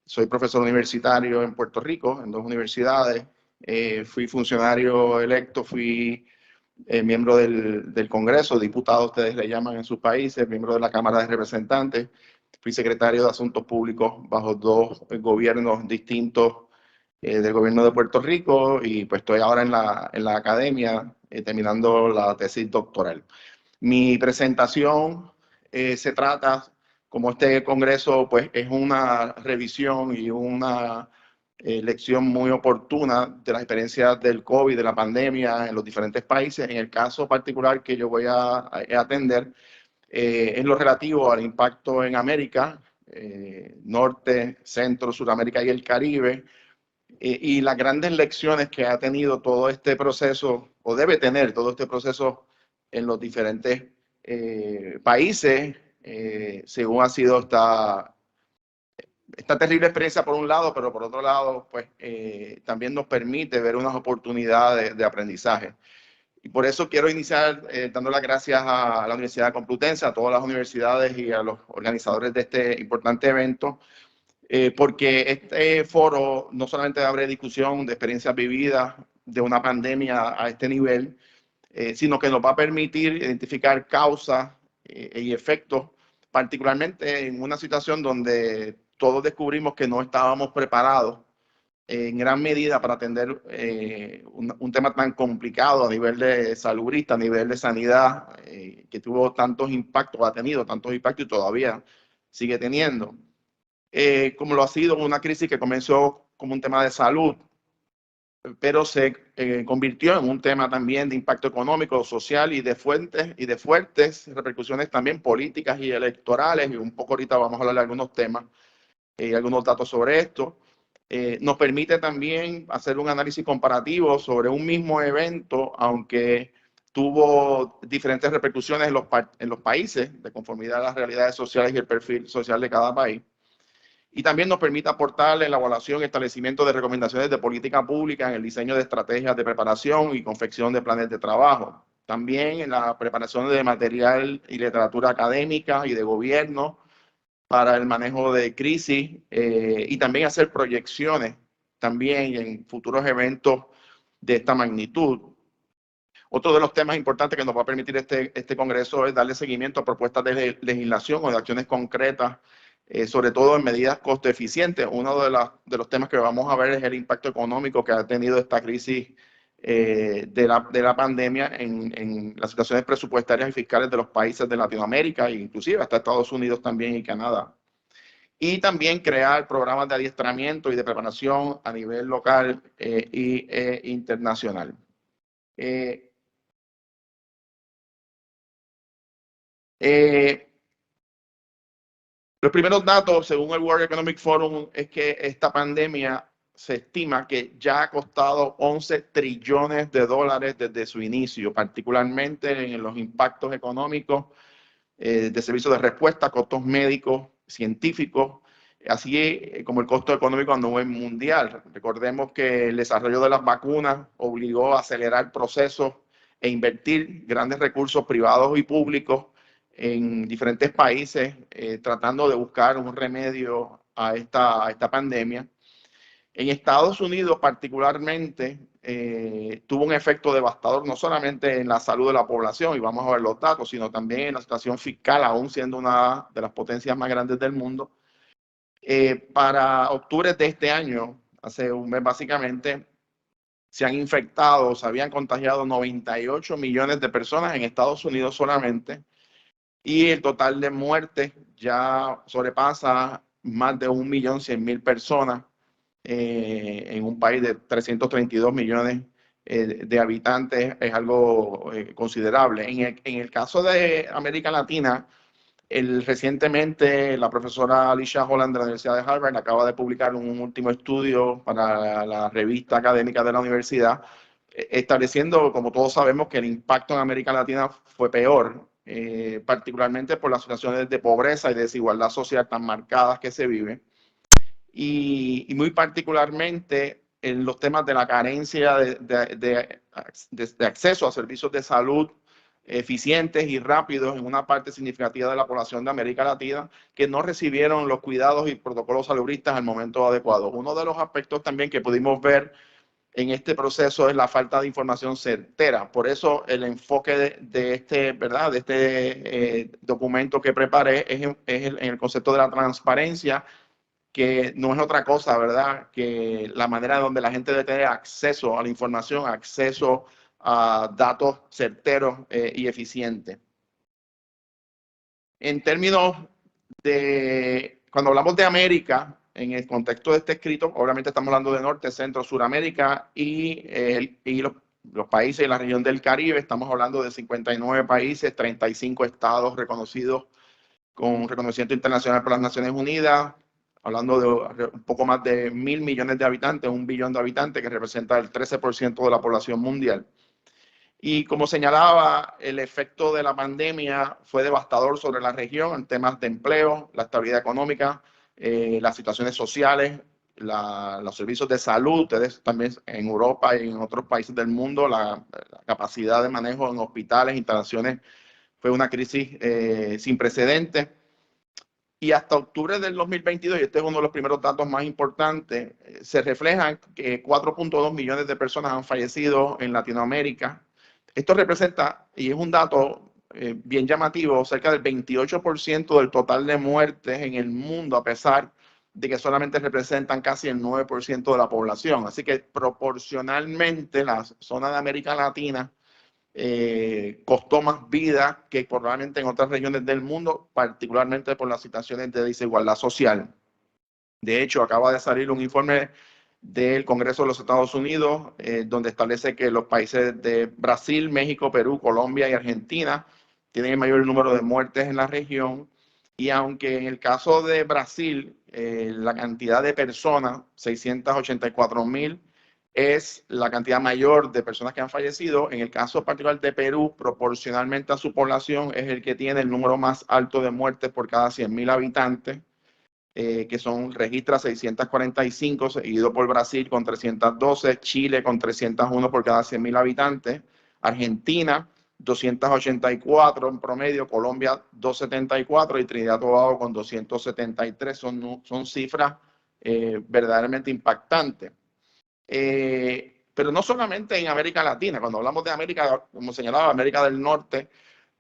soy profesor universitario en Puerto Rico, en 2 universidades. Fui funcionario electo, fui miembro del Congreso, diputado, ustedes le llaman en sus países, miembro de la Cámara de Representantes. Fui secretario de Asuntos Públicos bajo 2 gobiernos distintos del gobierno de Puerto Rico, y pues estoy ahora en la academia terminando la tesis doctoral. Mi presentación se trata, como este congreso pues es una revisión y una lección muy oportuna de las experiencias del COVID, de la pandemia en los diferentes países. En el caso particular que yo voy a atender es lo relativo al impacto en América, Norte, Centro, Sudamérica y el Caribe, y las grandes lecciones que ha tenido todo este proceso, o debe tener todo este proceso en los diferentes países, según ha sido esta terrible experiencia por un lado, pero por otro lado, pues también nos permite ver unas oportunidades de aprendizaje. Y por eso quiero iniciar dando las gracias a la Universidad Complutense, a todas las universidades y a los organizadores de este importante evento, porque este foro no solamente abre discusión de experiencias vividas de una pandemia a este nivel, sino que nos va a permitir identificar causas y efectos, particularmente en una situación donde todos descubrimos que no estábamos preparados en gran medida para atender un tema tan complicado a nivel de salubrista, a nivel de sanidad, que tuvo tantos impactos, ha tenido tantos impactos y todavía sigue teniendo. Como lo ha sido una crisis que comenzó como un tema de salud, pero se convirtió en un tema también de impacto económico, social y de fuertes repercusiones también políticas y electorales, y un poco ahorita vamos a hablar de algunos temas y algunos datos sobre esto. Nos permite también hacer un análisis comparativo sobre un mismo evento, aunque tuvo diferentes repercusiones en los países, de conformidad a las realidades sociales y el perfil social de cada país. Y también nos permite aportar en la evaluación y establecimiento de recomendaciones de política pública, en el diseño de estrategias de preparación y confección de planes de trabajo. También en la preparación de material y literatura académica y de gobierno para el manejo de crisis, y también hacer proyecciones también en futuros eventos de esta magnitud. Otro de los temas importantes que nos va a permitir este congreso es darle seguimiento a propuestas de legislación o de acciones concretas, sobre todo en medidas costo eficientes. Uno de los temas que vamos a ver es el impacto económico que ha tenido esta crisis de la pandemia en las situaciones presupuestarias y fiscales de los países de Latinoamérica, e inclusive hasta Estados Unidos también y Canadá. Y también crear programas de adiestramiento y de preparación a nivel local e internacional. Los primeros datos, según el World Economic Forum, es que esta pandemia se estima que ya ha costado 11 trillones de dólares desde su inicio, particularmente en los impactos económicos, de servicios de respuesta, costos médicos, científicos, así como el costo económico a nivel mundial. Recordemos que el desarrollo de las vacunas obligó a acelerar procesos e invertir grandes recursos privados y públicos en diferentes países, tratando de buscar un remedio a esta pandemia. En Estados Unidos particularmente tuvo un efecto devastador, no solamente en la salud de la población, y vamos a ver los datos, sino también en la situación fiscal, aún siendo una de las potencias más grandes del mundo. Para octubre de este año, hace un mes básicamente, se han infectado, se habían contagiado 98 millones de personas en Estados Unidos solamente, y el total de muertes ya sobrepasa más de 1.100.000 personas en un país de 332 millones de habitantes. Es algo considerable. En el caso de América Latina, recientemente la profesora Alicia Holland de la Universidad de Harvard acaba de publicar un último estudio para la revista académica de la universidad, estableciendo, como todos sabemos, que el impacto en América Latina fue peor, particularmente por las situaciones de pobreza y desigualdad social tan marcadas que se viven, y muy particularmente en los temas de la carencia de acceso a servicios de salud eficientes y rápidos en una parte significativa de la población de América Latina que no recibieron los cuidados y protocolos salubristas al momento adecuado. Uno de los aspectos también que pudimos ver en este proceso es la falta de información certera. Por eso el enfoque de este, ¿verdad? De este documento que preparé es en el concepto de la transparencia, que no es otra cosa, ¿verdad? Que la manera donde la gente debe tener acceso a la información, acceso a datos certeros y eficientes. En términos de, cuando hablamos de América, en el contexto de este escrito, obviamente estamos hablando de Norte, Centro, Suramérica y los países de la región del Caribe. Estamos hablando de 59 países, 35 estados reconocidos con reconocimiento internacional por las Naciones Unidas, hablando de un poco más de 1.000 millones de habitantes, 1 billón de habitantes, que representa el 13% de la población mundial. Y como señalaba, el efecto de la pandemia fue devastador sobre la región en temas de empleo, la estabilidad económica, las situaciones sociales, los servicios de salud. Ustedes también en Europa y en otros países del mundo, la capacidad de manejo en hospitales, instalaciones, fue una crisis sin precedentes. Y hasta octubre del 2022, y este es uno de los primeros datos más importantes, se refleja que 4.2 millones de personas han fallecido en Latinoamérica. Esto representa, y es un dato bien llamativo, cerca del 28% del total de muertes en el mundo, a pesar de que solamente representan casi el 9% de la población. Así que proporcionalmente la zona de América Latina costó más vida que probablemente en otras regiones del mundo, particularmente por las situaciones de desigualdad social. De hecho, acaba de salir un informe del Congreso de los Estados Unidos, donde establece que los países de Brasil, México, Perú, Colombia y Argentina tienen el mayor número de muertes en la región. Y aunque en el caso de Brasil, la cantidad de personas, 684.000, es la cantidad mayor de personas que han fallecido. En el caso particular de Perú, proporcionalmente a su población, es el que tiene el número más alto de muertes por cada 100.000 habitantes, que registra 645, seguido por Brasil con 312, Chile con 301 por cada 100.000 habitantes, Argentina 284 en promedio, Colombia 274 y Trinidad y Tobago con 273. Son cifras verdaderamente impactantes. Pero no solamente en América Latina. Cuando hablamos de América, como señalaba, América del Norte,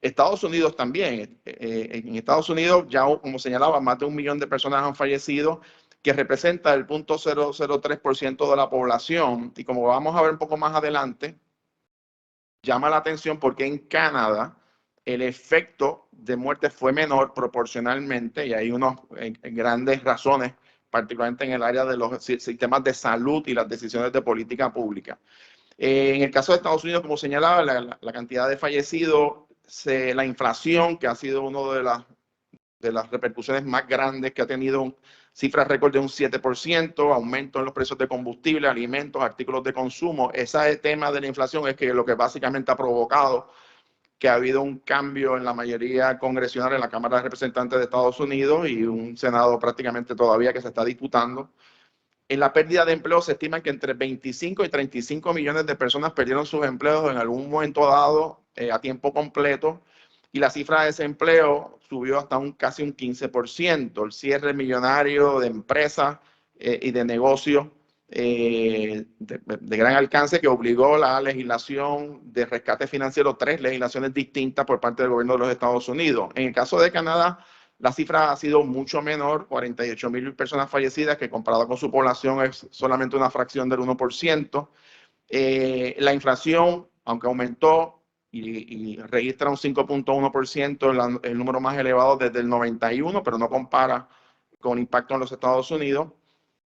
Estados Unidos también. En Estados Unidos, ya como señalaba, más de 1 millón de personas han fallecido, que representa el 0.003% de la población. Y como vamos a ver un poco más adelante, llama la atención porque en Canadá el efecto de muerte fue menor proporcionalmente, y hay unas grandes razones, particularmente en el área de los sistemas de salud y las decisiones de política pública. En el caso de Estados Unidos, como señalaba, la cantidad de fallecidos, la inflación, que ha sido una de las repercusiones más grandes, que ha tenido cifras récord de un 7%, aumento en los precios de combustible, alimentos, artículos de consumo. Ese tema de la inflación es que lo que básicamente ha provocado que ha habido un cambio en la mayoría congresional en la Cámara de Representantes de Estados Unidos y un Senado prácticamente todavía que se está disputando. En la pérdida de empleo se estima que entre 25 y 35 millones de personas perdieron sus empleos en algún momento dado a tiempo completo, y la cifra de desempleo subió hasta casi un 15%. El cierre millonario de empresas y de negocios de gran alcance que obligó la legislación de rescate financiero, 3 legislaciones distintas por parte del gobierno de los Estados Unidos. En el caso de Canadá, la cifra ha sido mucho menor, 48.000 personas fallecidas, que comparado con su población es solamente una fracción del 1%. La inflación, aunque aumentó y registra un 5.1%, el número más elevado desde el 91, pero no compara con impacto en los Estados Unidos.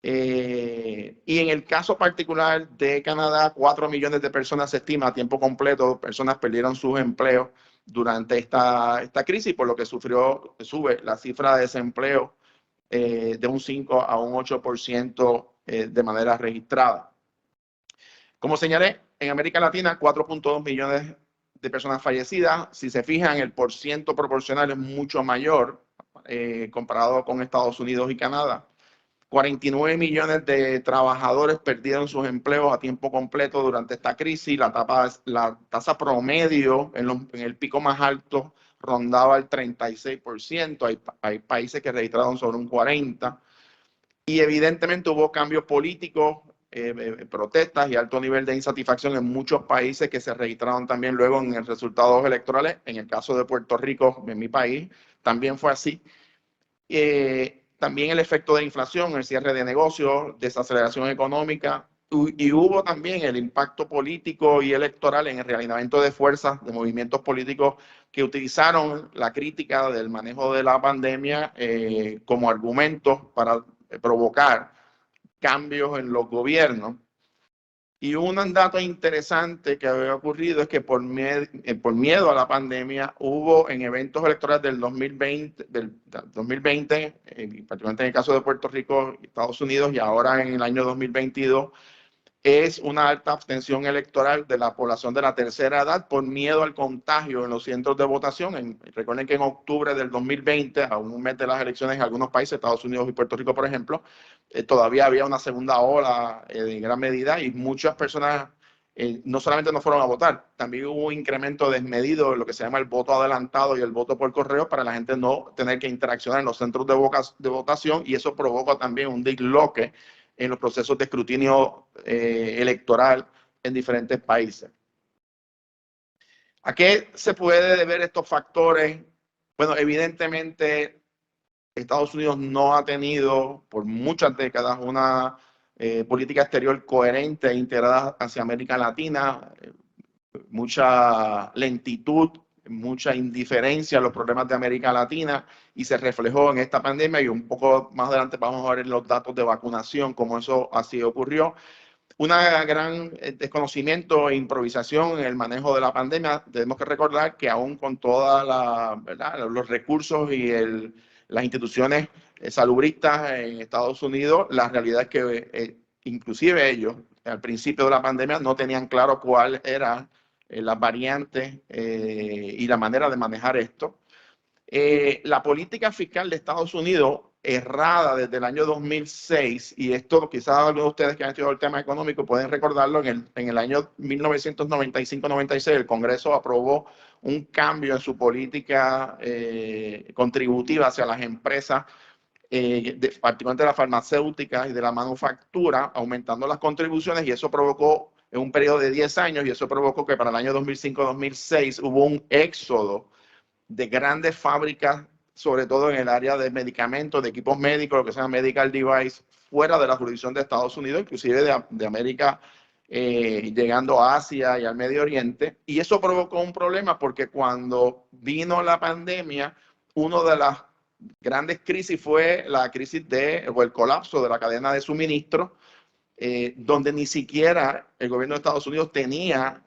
Y en el caso particular de Canadá, 4 millones de personas se estima a tiempo completo, personas perdieron sus empleos durante esta crisis, por lo que sube la cifra de desempleo de un 5 a un 8% de manera registrada. Como señalé, en América Latina, 4.2 millones de personas fallecidas. Si se fijan, el porciento proporcional es mucho mayor comparado con Estados Unidos y Canadá. 49 millones de trabajadores perdieron sus empleos a tiempo completo durante esta crisis. La tasa promedio en el pico más alto rondaba el 36%. Hay países que registraron sobre un 40%. Y evidentemente hubo cambios políticos, protestas y alto nivel de insatisfacción en muchos países que se registraron también luego en los resultados electorales. En el caso de Puerto Rico, en mi país, también fue así. También el efecto de inflación, el cierre de negocios, desaceleración económica, y hubo también el impacto político y electoral en el realineamiento de fuerzas de movimientos políticos que utilizaron la crítica del manejo de la pandemia como argumento para provocar cambios en los gobiernos. Y un dato interesante que había ocurrido es que por miedo a la pandemia hubo en eventos electorales del 2020, particularmente en el caso de Puerto Rico, Estados Unidos, y ahora en el año 2022, es una alta abstención electoral de la población de la tercera edad por miedo al contagio en los centros de votación. Recuerden que en octubre del 2020, a un mes de las elecciones en algunos países, Estados Unidos y Puerto Rico, por ejemplo, todavía había una segunda ola en gran medida y muchas personas no solamente no fueron a votar, también hubo un incremento desmedido en lo que se llama el voto adelantado y el voto por correo para la gente no tener que interaccionar en los centros de votación, y eso provoca también un disloque en los procesos de escrutinio electoral en diferentes países. ¿A qué se puede deber estos factores? Bueno, evidentemente Estados Unidos no ha tenido por muchas décadas una política exterior coherente e integrada hacia América Latina, mucha lentitud, mucha indiferencia a los problemas de América Latina, y se reflejó en esta pandemia, y un poco más adelante vamos a ver los datos de vacunación, cómo eso así ocurrió. Una gran desconocimiento e improvisación en el manejo de la pandemia. Tenemos que recordar que aún con todos los recursos y las instituciones salubristas en Estados Unidos, la realidad es que inclusive ellos al principio de la pandemia no tenían claro cuál era las variantes y la manera de manejar esto. La política fiscal de Estados Unidos, errada desde el año 2006, y esto quizás algunos de ustedes que han estudiado el tema económico pueden recordarlo, en el año 1995-96 el Congreso aprobó un cambio en su política contributiva hacia las empresas, particularmente de las farmacéuticas y de la manufactura, aumentando las contribuciones, y eso provocó en un periodo de 10 años, y eso provocó que para el año 2005-2006 hubo un éxodo de grandes fábricas, sobre todo en el área de medicamentos, de equipos médicos, lo que se llama medical device, fuera de la jurisdicción de Estados Unidos, inclusive de América, llegando a Asia y al Medio Oriente. Y eso provocó un problema porque cuando vino la pandemia, una de las grandes crisis fue la crisis o el colapso de la cadena de suministro, donde ni siquiera el gobierno de Estados Unidos tenía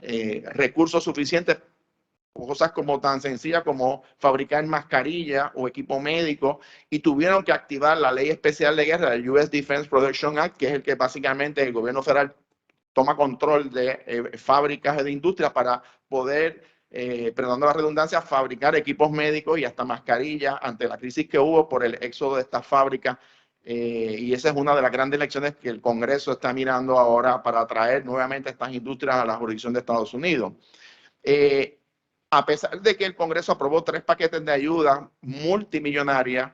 recursos suficientes, cosas como tan sencillas como fabricar mascarillas o equipo médico, y tuvieron que activar la ley especial de guerra, el US Defense Production Act, que es el que básicamente el gobierno federal toma control de fábricas de industria para poder, perdonando la redundancia, fabricar equipos médicos y hasta mascarillas ante la crisis que hubo por el éxodo de estas fábricas. Y esa es una de las grandes lecciones que el Congreso está mirando ahora para atraer nuevamente estas industrias a la jurisdicción de Estados Unidos. A pesar de que el Congreso aprobó 3 paquetes de ayuda multimillonarias,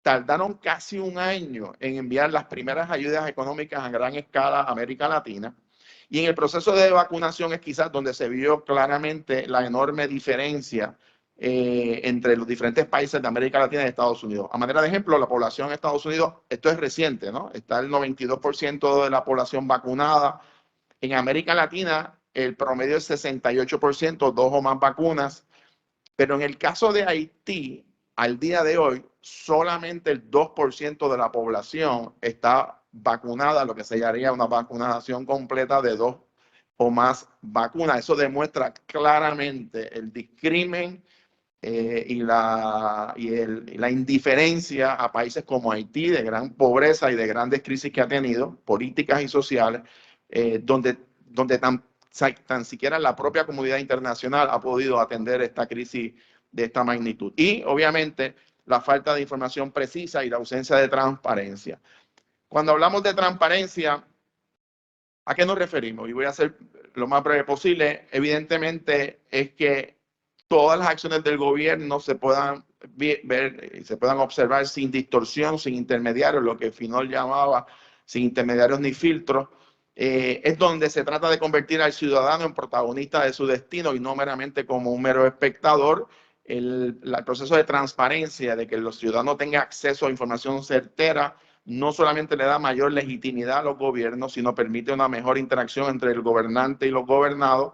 tardaron casi un año en enviar las primeras ayudas económicas a gran escala a América Latina. Y en el proceso de vacunación es quizás donde se vio claramente la enorme diferencia entre los diferentes países de América Latina y Estados Unidos. A manera de ejemplo, la población en Estados Unidos, esto es reciente, ¿no? Está el 92% de la población vacunada. En América Latina, el promedio es 68%, 2 o más vacunas. Pero en el caso de Haití, al día de hoy, solamente el 2% de la población está vacunada, lo que se llamaría una vacunación completa de 2 o más vacunas. Eso demuestra claramente el discrimen y la indiferencia a países como Haití, de gran pobreza y de grandes crisis que ha tenido, políticas y sociales, donde tan siquiera la propia comunidad internacional ha podido atender esta crisis de esta magnitud. Y obviamente la falta de información precisa y la ausencia de transparencia. Cuando hablamos de transparencia, ¿a qué nos referimos? Y voy a ser lo más breve posible. Evidentemente es que todas las acciones del gobierno se puedan ver y se puedan observar sin distorsión, sin intermediarios, lo que Finol llamaba sin intermediarios ni filtros. Es donde se trata de convertir al ciudadano en protagonista de su destino y no meramente como un mero espectador. El proceso de transparencia, de que los ciudadanos tengan acceso a información certera, no solamente le da mayor legitimidad a los gobiernos, sino permite una mejor interacción entre el gobernante y los gobernados,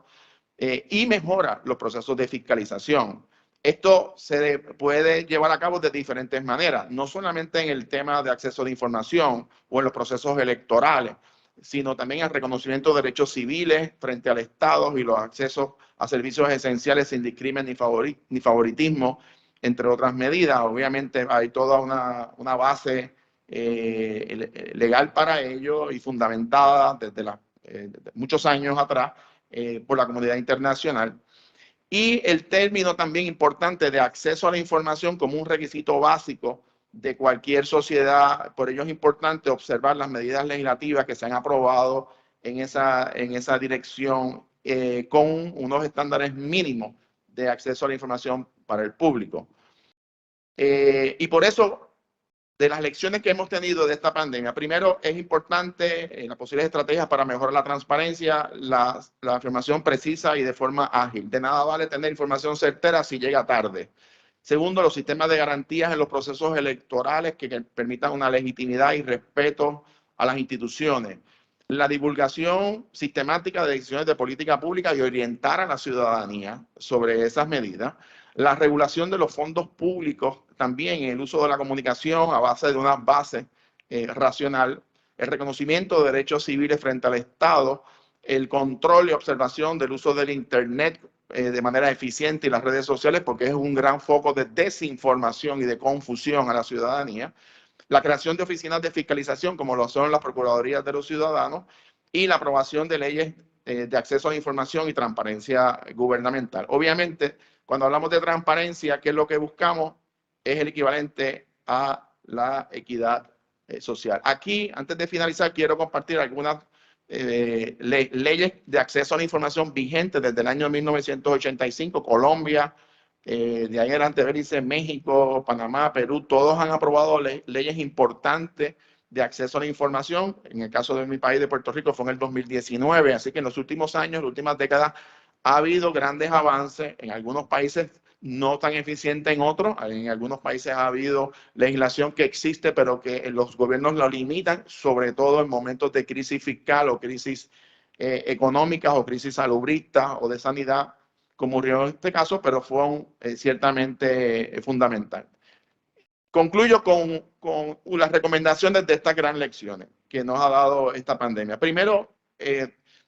y mejora los procesos de fiscalización. Esto se puede llevar a cabo de diferentes maneras, no solamente en el tema de acceso de información o en los procesos electorales, sino también el reconocimiento de derechos civiles frente al Estado y los accesos a servicios esenciales sin discrimen ni favoritismo, entre otras medidas. Obviamente hay toda una base legal para ello y fundamentada desde muchos años atrás por la comunidad internacional. Y el término también importante de acceso a la información como un requisito básico de cualquier sociedad. Por ello es importante observar las medidas legislativas que se han aprobado en esa dirección, con unos estándares mínimos de acceso a la información para el público. Y por eso, de las lecciones que hemos tenido de esta pandemia, primero es importante las posibles estrategias para mejorar la transparencia, la información precisa y de forma ágil. De nada vale tener información certera si llega tarde. Segundo, los sistemas de garantías en los procesos electorales que permitan una legitimidad y respeto a las instituciones. La divulgación sistemática de decisiones de política pública y orientar a la ciudadanía sobre esas medidas. La regulación de los fondos públicos, también el uso de la comunicación a base de una base racional, el reconocimiento de derechos civiles frente al Estado, el control y observación del uso del Internet de manera eficiente y las redes sociales, porque es un gran foco de desinformación y de confusión a la ciudadanía. La creación de oficinas de fiscalización, como lo son las Procuradurías de los Ciudadanos, y la aprobación de leyes de acceso a la información y transparencia gubernamental. Obviamente, cuando hablamos de transparencia, ¿qué es lo que buscamos? Es el equivalente a la equidad social. Aquí, antes de finalizar, quiero compartir algunas leyes de acceso a la información vigentes desde el año 1985. Colombia, de ahí en adelante, Belice, México, Panamá, Perú, todos han aprobado leyes importantes de acceso a la información. En el caso de mi país, de Puerto Rico, fue en el 2019. Así que en los últimos años, en las últimas décadas, ha habido grandes avances. En algunos países no tan eficiente en otros. En algunos países ha habido legislación que existe, pero que los gobiernos la limitan, sobre todo en momentos de crisis fiscal o crisis económicas o crisis salubristas o de sanidad, como ocurrió en este caso, pero fue ciertamente fundamental. Concluyo con las recomendaciones de estas grandes lecciones que nos ha dado esta pandemia. Primero,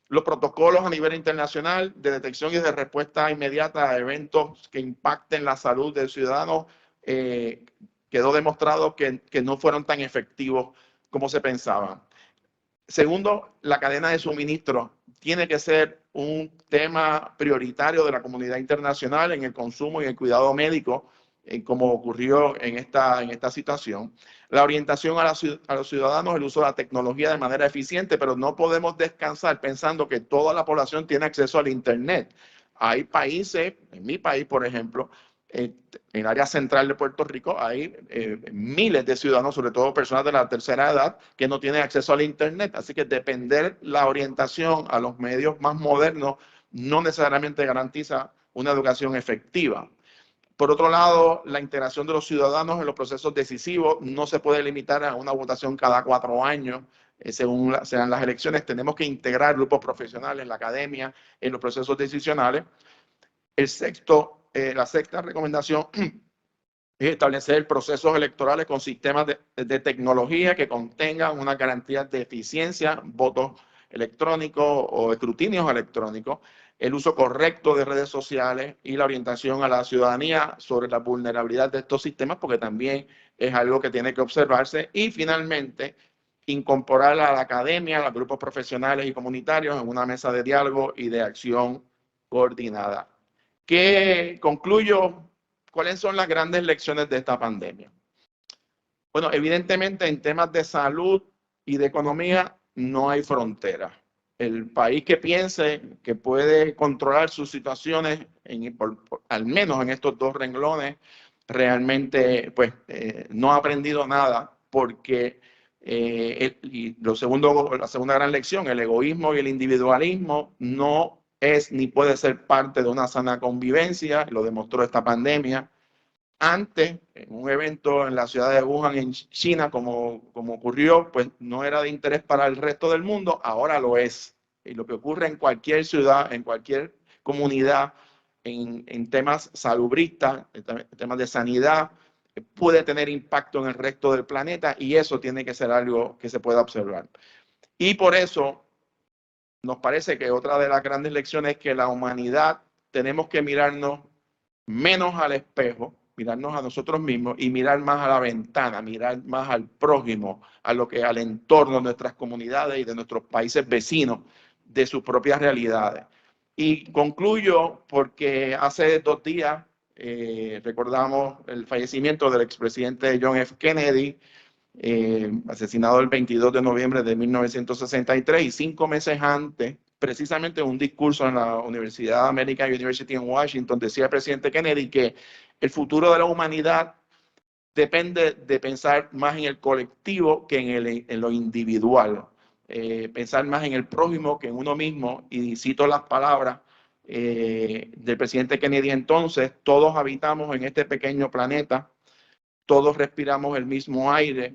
los protocolos a nivel internacional de detección y de respuesta inmediata a eventos que impacten la salud del ciudadano, quedó demostrado que no fueron tan efectivos como se pensaba. Segundo, la cadena de suministro tiene que ser un tema prioritario de la comunidad internacional en el consumo y el cuidado médico, como ocurrió en esta situación. La orientación a los ciudadanos, el uso de la tecnología de manera eficiente, pero no podemos descansar pensando que toda la población tiene acceso al Internet. Hay países, en mi país, por ejemplo, en el área central de Puerto Rico, hay miles de ciudadanos, sobre todo personas de la tercera edad, que no tienen acceso al Internet. Así que depender la orientación a los medios más modernos no necesariamente garantiza una educación efectiva. Por otro lado, la integración de los ciudadanos en los procesos decisivos no se puede limitar a una votación cada 4 años, según sean las elecciones. Tenemos que integrar grupos profesionales en la academia, en los procesos decisionales. La sexta recomendación es establecer procesos electorales con sistemas de tecnología que contengan una garantía de eficiencia, votos electrónicos o escrutinios electrónicos, el uso correcto de redes sociales y la orientación a la ciudadanía sobre la vulnerabilidad de estos sistemas, porque también es algo que tiene que observarse. Y finalmente, incorporar a la academia, a los grupos profesionales y comunitarios en una mesa de diálogo y de acción coordinada. ¿Qué concluyo? ¿Cuáles son las grandes lecciones de esta pandemia? Bueno, evidentemente en temas de salud y de economía no hay frontera. El país que piense que puede controlar sus situaciones, al menos en estos dos renglones, realmente pues, no ha aprendido nada, porque la segunda gran lección, el egoísmo y el individualismo no es ni puede ser parte de una sana convivencia, lo demostró esta pandemia. Antes, en un evento en la ciudad de Wuhan, en China, como ocurrió, pues no era de interés para el resto del mundo, ahora lo es. Y lo que ocurre en cualquier ciudad, en cualquier comunidad, en temas salubristas, en temas de sanidad, puede tener impacto en el resto del planeta, y eso tiene que ser algo que se pueda observar. Y por eso nos parece que otra de las grandes lecciones es que la humanidad tenemos que mirarnos menos al espejo, mirarnos a nosotros mismos y mirar más a la ventana, mirar más al prójimo, al entorno de nuestras comunidades y de nuestros países vecinos, de sus propias realidades. Y concluyo porque hace 2 días recordamos el fallecimiento del expresidente John F. Kennedy, asesinado el 22 de noviembre de 1963, y 5 meses antes, precisamente en un discurso en la Universidad American University en Washington, decía el presidente Kennedy que el futuro de la humanidad depende de pensar más en el colectivo que en lo individual, pensar más en el prójimo que en uno mismo, y cito las palabras del presidente Kennedy entonces: todos habitamos en este pequeño planeta, todos respiramos el mismo aire,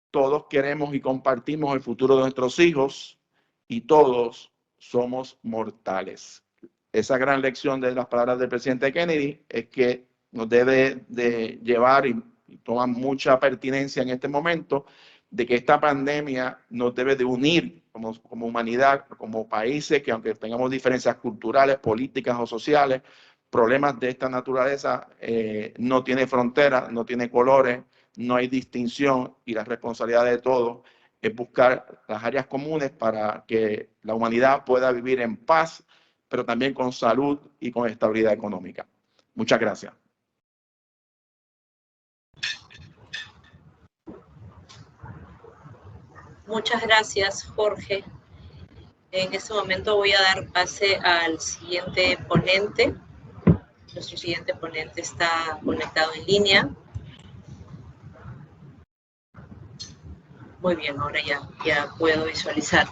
todos queremos y compartimos el futuro de nuestros hijos, y todos somos mortales. Esa gran lección de las palabras del presidente Kennedy es que nos debe de llevar, y toma mucha pertinencia en este momento, de que esta pandemia nos debe de unir como humanidad, como países, que aunque tengamos diferencias culturales, políticas o sociales, problemas de esta naturaleza no tiene fronteras, no tiene colores, no hay distinción, y la responsabilidad de todos es buscar las áreas comunes para que la humanidad pueda vivir en paz, pero también con salud y con estabilidad económica. Muchas gracias. Muchas gracias, Jorge. En este momento voy a dar pase al siguiente ponente. Nuestro siguiente ponente está conectado en línea. Muy bien, ahora ya puedo visualizar.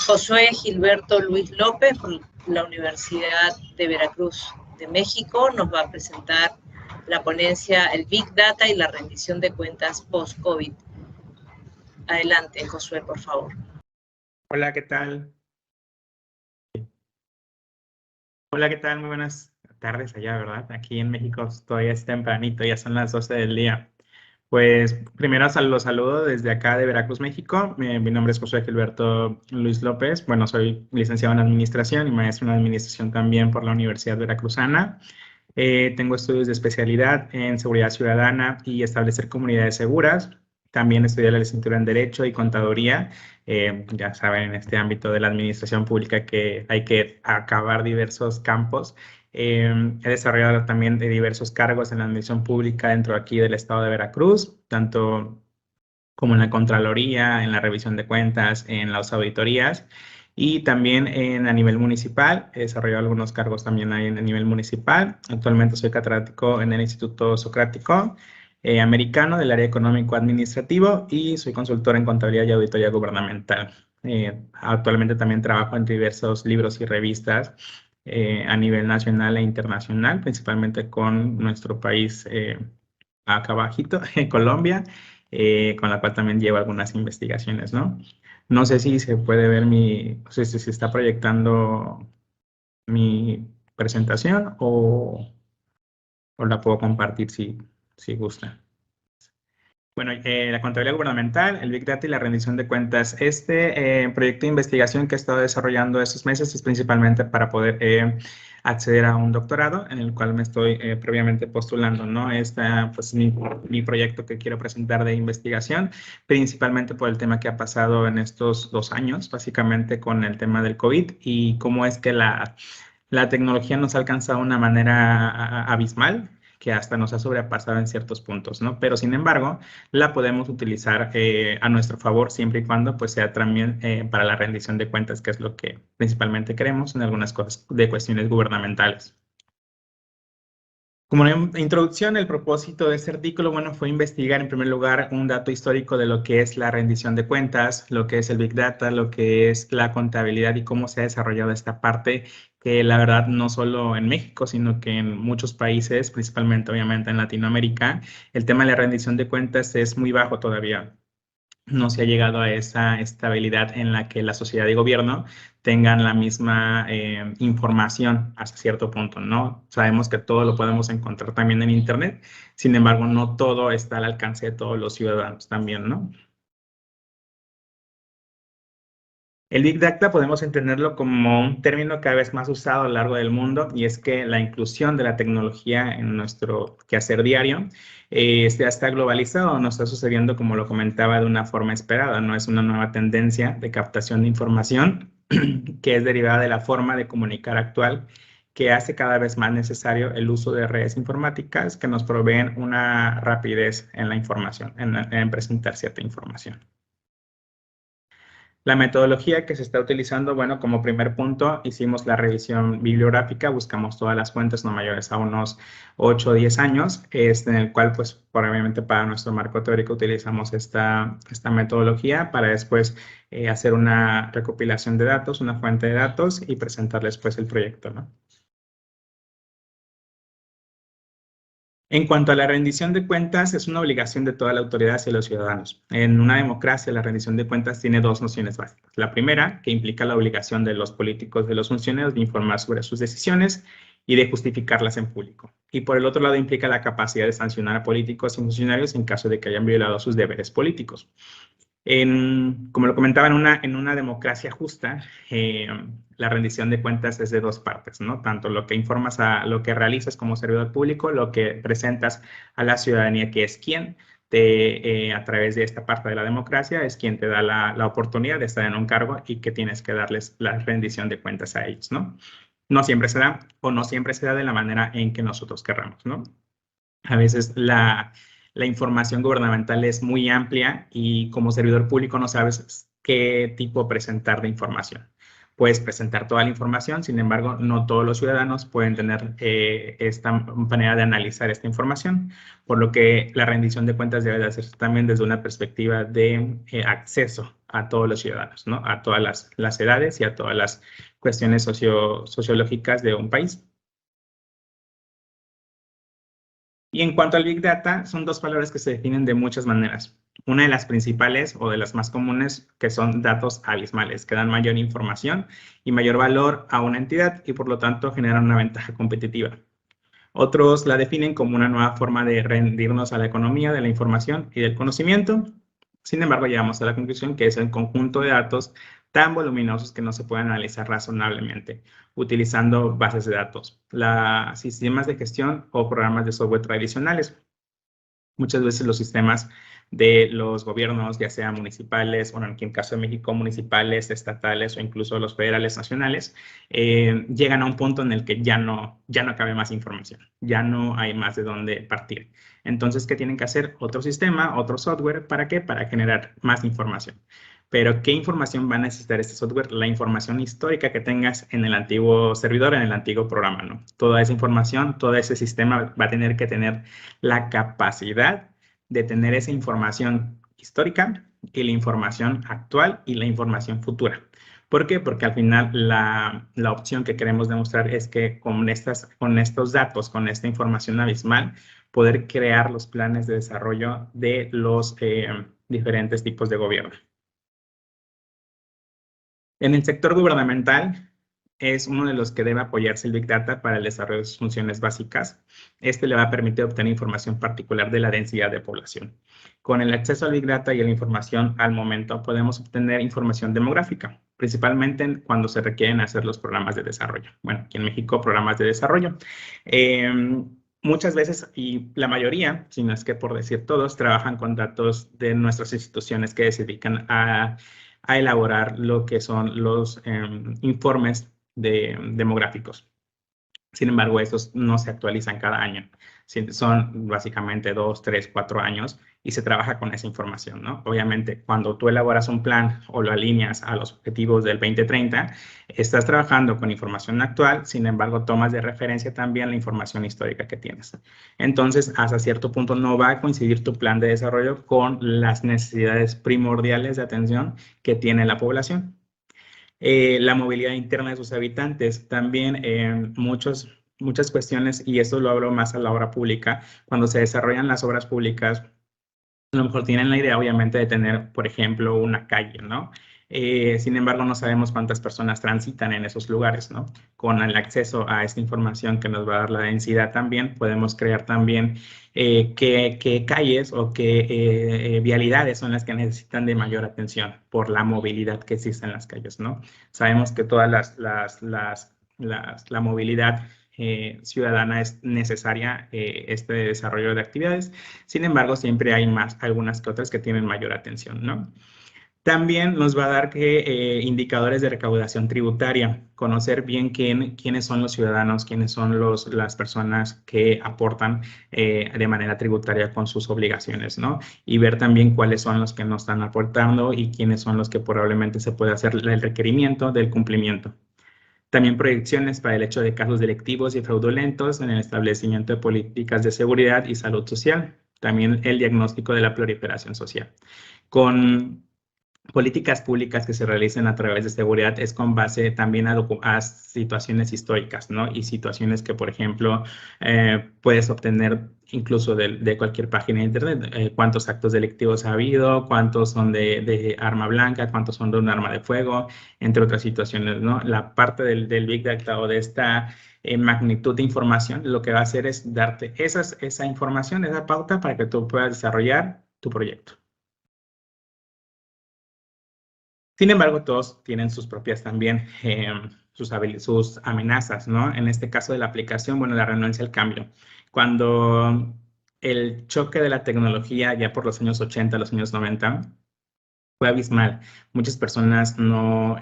Josué Gilberto Luis López, por la Universidad de Veracruz de México, nos va a presentar la ponencia El Big Data y la rendición de cuentas post-COVID. Adelante, Josué, por favor. Hola, ¿qué tal? Hola, ¿qué tal? Muy buenas tardes allá, ¿verdad? Aquí en México todavía es tempranito, ya son las 12 del día. Pues primero los saludo desde acá de Veracruz, México. Mi nombre es Josué Gilberto Luis López. Bueno, soy licenciado en Administración y maestro en Administración también por la Universidad Veracruzana. Tengo estudios de especialidad en Seguridad Ciudadana y Establecer Comunidades Seguras. También estudié la licenciatura en Derecho y Contaduría. Ya saben, en este ámbito de la administración pública que hay que acabar diversos campos. He desarrollado también diversos cargos en la administración pública dentro aquí del estado de Veracruz, tanto como en la Contraloría, en la revisión de cuentas, en las auditorías, y también a nivel municipal. He desarrollado algunos cargos también ahí a nivel municipal. Actualmente soy catedrático en el Instituto Socrático Americano del área económico-administrativo, y soy consultor en contabilidad y auditoría gubernamental. Actualmente también trabajo en diversos libros y revistas a nivel nacional e internacional, principalmente con nuestro país acá abajito, Colombia, con la cual también llevo algunas investigaciones, ¿no? No sé si se puede ver no sé si se está proyectando mi presentación o la puedo compartir si gusta. Bueno, la contabilidad gubernamental, el Big Data y la rendición de cuentas. Este proyecto de investigación que he estado desarrollando estos meses es principalmente para poder acceder a un doctorado, en el cual me estoy previamente postulando, ¿no? Pues, mi proyecto que quiero presentar de investigación, principalmente por el tema que ha pasado en estos 2 años, básicamente con el tema del COVID, y cómo es que la tecnología nos ha alcanzado de una manera abismal. que hasta nos ha sobrepasado en ciertos puntos, ¿no? Pero sin embargo, la podemos utilizar a nuestro favor siempre y cuando pues sea también para la rendición de cuentas, que es lo que principalmente queremos en algunas cosas de cuestiones gubernamentales. Como introducción, el propósito de este artículo, bueno, fue investigar en primer lugar un dato histórico de lo que es la rendición de cuentas, lo que es el Big Data, lo que es la contabilidad y cómo se ha desarrollado esta parte, que la verdad no solo en México, sino que en muchos países, principalmente obviamente en Latinoamérica, el tema de la rendición de cuentas es muy bajo todavía. No se ha llegado a esa estabilidad en la que la sociedad y gobierno tengan la misma información hasta cierto punto, ¿no? Sabemos que todo lo podemos encontrar también en Internet, sin embargo, no todo está al alcance de todos los ciudadanos también, ¿no? El Big Data podemos entenderlo como un término cada vez más usado a lo largo del mundo, y es que la inclusión de la tecnología en nuestro quehacer diario ya está globalizado, no está sucediendo, como lo comentaba, de una forma esperada, no es una nueva tendencia de captación de información que es derivada de la forma de comunicar actual, que hace cada vez más necesario el uso de redes informáticas que nos proveen una rapidez en la información, en presentar cierta información. La metodología que se está utilizando, bueno, como primer punto, hicimos la revisión bibliográfica, buscamos todas las fuentes no mayores a unos 8 o 10 años, en el cual, pues, probablemente para nuestro marco teórico utilizamos esta metodología para después hacer una recopilación de datos, una fuente de datos y presentarles, pues, el proyecto, ¿no? En cuanto a la rendición de cuentas, es una obligación de toda la autoridad hacia los ciudadanos. En una democracia, la rendición de cuentas tiene dos nociones básicas. La primera, que implica la obligación de los políticos, de los funcionarios, de informar sobre sus decisiones y de justificarlas en público. Y por el otro lado, implica la capacidad de sancionar a políticos y funcionarios en caso de que hayan violado sus deberes políticos. Como lo comentaba, en una democracia justa, la rendición de cuentas es de dos partes, ¿no? Tanto lo que informas a lo que realizas como servidor público, lo que presentas a la ciudadanía, que es quien a través de esta parte de la democracia, es quien te da la oportunidad de estar en un cargo y que tienes que darles la rendición de cuentas a ellos, ¿no? No siempre se da, o no siempre se da de la manera en que nosotros querramos, ¿no? A veces la información gubernamental es muy amplia y como servidor público no sabes qué tipo presentar de información. Puedes presentar toda la información, sin embargo, no todos los ciudadanos pueden tener esta manera de analizar esta información, por lo que la rendición de cuentas debe de hacerse también desde una perspectiva de acceso a todos los ciudadanos, ¿no? A todas las edades y a todas las cuestiones sociológicas de un país. Y en cuanto al Big Data, son dos palabras que se definen de muchas maneras. Una de las principales o de las más comunes, que son datos abismales, que dan mayor información y mayor valor a una entidad y por lo tanto generan una ventaja competitiva. Otros la definen como una nueva forma de rendirnos a la economía de la información y del conocimiento. Sin embargo, llegamos a la conclusión que es el conjunto de datos tan voluminosos que no se pueden analizar razonablemente utilizando bases de datos, sistemas de gestión o programas de software tradicionales. Muchas veces los sistemas de los gobiernos, ya sean municipales, o en el caso de México, municipales, estatales o incluso los federales nacionales, llegan a un punto en el que ya no cabe más información, ya no hay más de dónde partir. Entonces, ¿qué tienen que hacer? Otro sistema, otro software, ¿para qué? Para generar más información. Pero, ¿qué información va a necesitar este software? La información histórica que tengas en el antiguo servidor, en el antiguo programa, ¿no? Toda esa información, todo ese sistema va a tener que tener la capacidad de tener esa información histórica y la información actual y la información futura. ¿Por qué? Porque al final la opción que queremos demostrar es que con estos datos, con esta información abismal, poder crear los planes de desarrollo de los diferentes tipos de gobierno. En el sector gubernamental es uno de los que debe apoyarse el Big Data para el desarrollo de sus funciones básicas. Este le va a permitir obtener información particular de la densidad de población. Con el acceso al Big Data y a la información al momento, podemos obtener información demográfica, principalmente cuando se requieren hacer los programas de desarrollo. Bueno, aquí en México, programas de desarrollo. Muchas veces, y la mayoría, si no es que por decir todos, trabajan con datos de nuestras instituciones que se dedican a elaborar lo que son los informes demográficos. Sin embargo, estos no se actualizan cada año. Son básicamente 2, 3, 4 años y se trabaja con esa información, ¿no? Obviamente, cuando tú elaboras un plan o lo alineas a los objetivos del 2030, estás trabajando con información actual, sin embargo, tomas de referencia también la información histórica que tienes. Entonces, hasta cierto punto no va a coincidir tu plan de desarrollo con las necesidades primordiales de atención que tiene la población. La movilidad interna de sus habitantes, también muchas cuestiones, y esto lo hablo más a la obra pública, cuando se desarrollan las obras públicas, a lo mejor tienen la idea, obviamente, de tener, por ejemplo, una calle, ¿no? Sin embargo, no sabemos cuántas personas transitan en esos lugares, ¿no? Con el acceso a esta información que nos va a dar la densidad también, podemos crear también qué calles o qué vialidades son las que necesitan de mayor atención por la movilidad que existe en las calles, ¿no? Sabemos que todas la movilidad ciudadana es necesaria, este desarrollo de actividades. Sin embargo, siempre hay algunas que otras que tienen mayor atención, ¿no? También nos va a dar indicadores de recaudación tributaria, conocer bien quiénes son los ciudadanos, quiénes son las personas que aportan de manera tributaria con sus obligaciones, ¿no? Y ver también cuáles son los que no están aportando y quiénes son los que probablemente se puede hacer el requerimiento del cumplimiento. También proyecciones para el hecho de casos delictivos y fraudulentos en el establecimiento de políticas de seguridad y salud social. También el diagnóstico de la proliferación social. Con políticas públicas que se realicen a través de seguridad es con base también a situaciones históricas, ¿no? Y situaciones que, por ejemplo, puedes obtener incluso de cualquier página de internet, cuántos actos delictivos ha habido, cuántos son de arma blanca, cuántos son de un arma de fuego, entre otras situaciones, ¿no? La parte del Big Data o de esta magnitud de información, lo que va a hacer es darte esa información, esa pauta para que tú puedas desarrollar tu proyecto. Sin embargo, todos tienen sus propias también, sus amenazas, ¿no? En este caso de la aplicación, bueno, la renuncia al cambio. Cuando el choque de la tecnología ya por los años 80, los años 90, fue abismal. Muchas personas no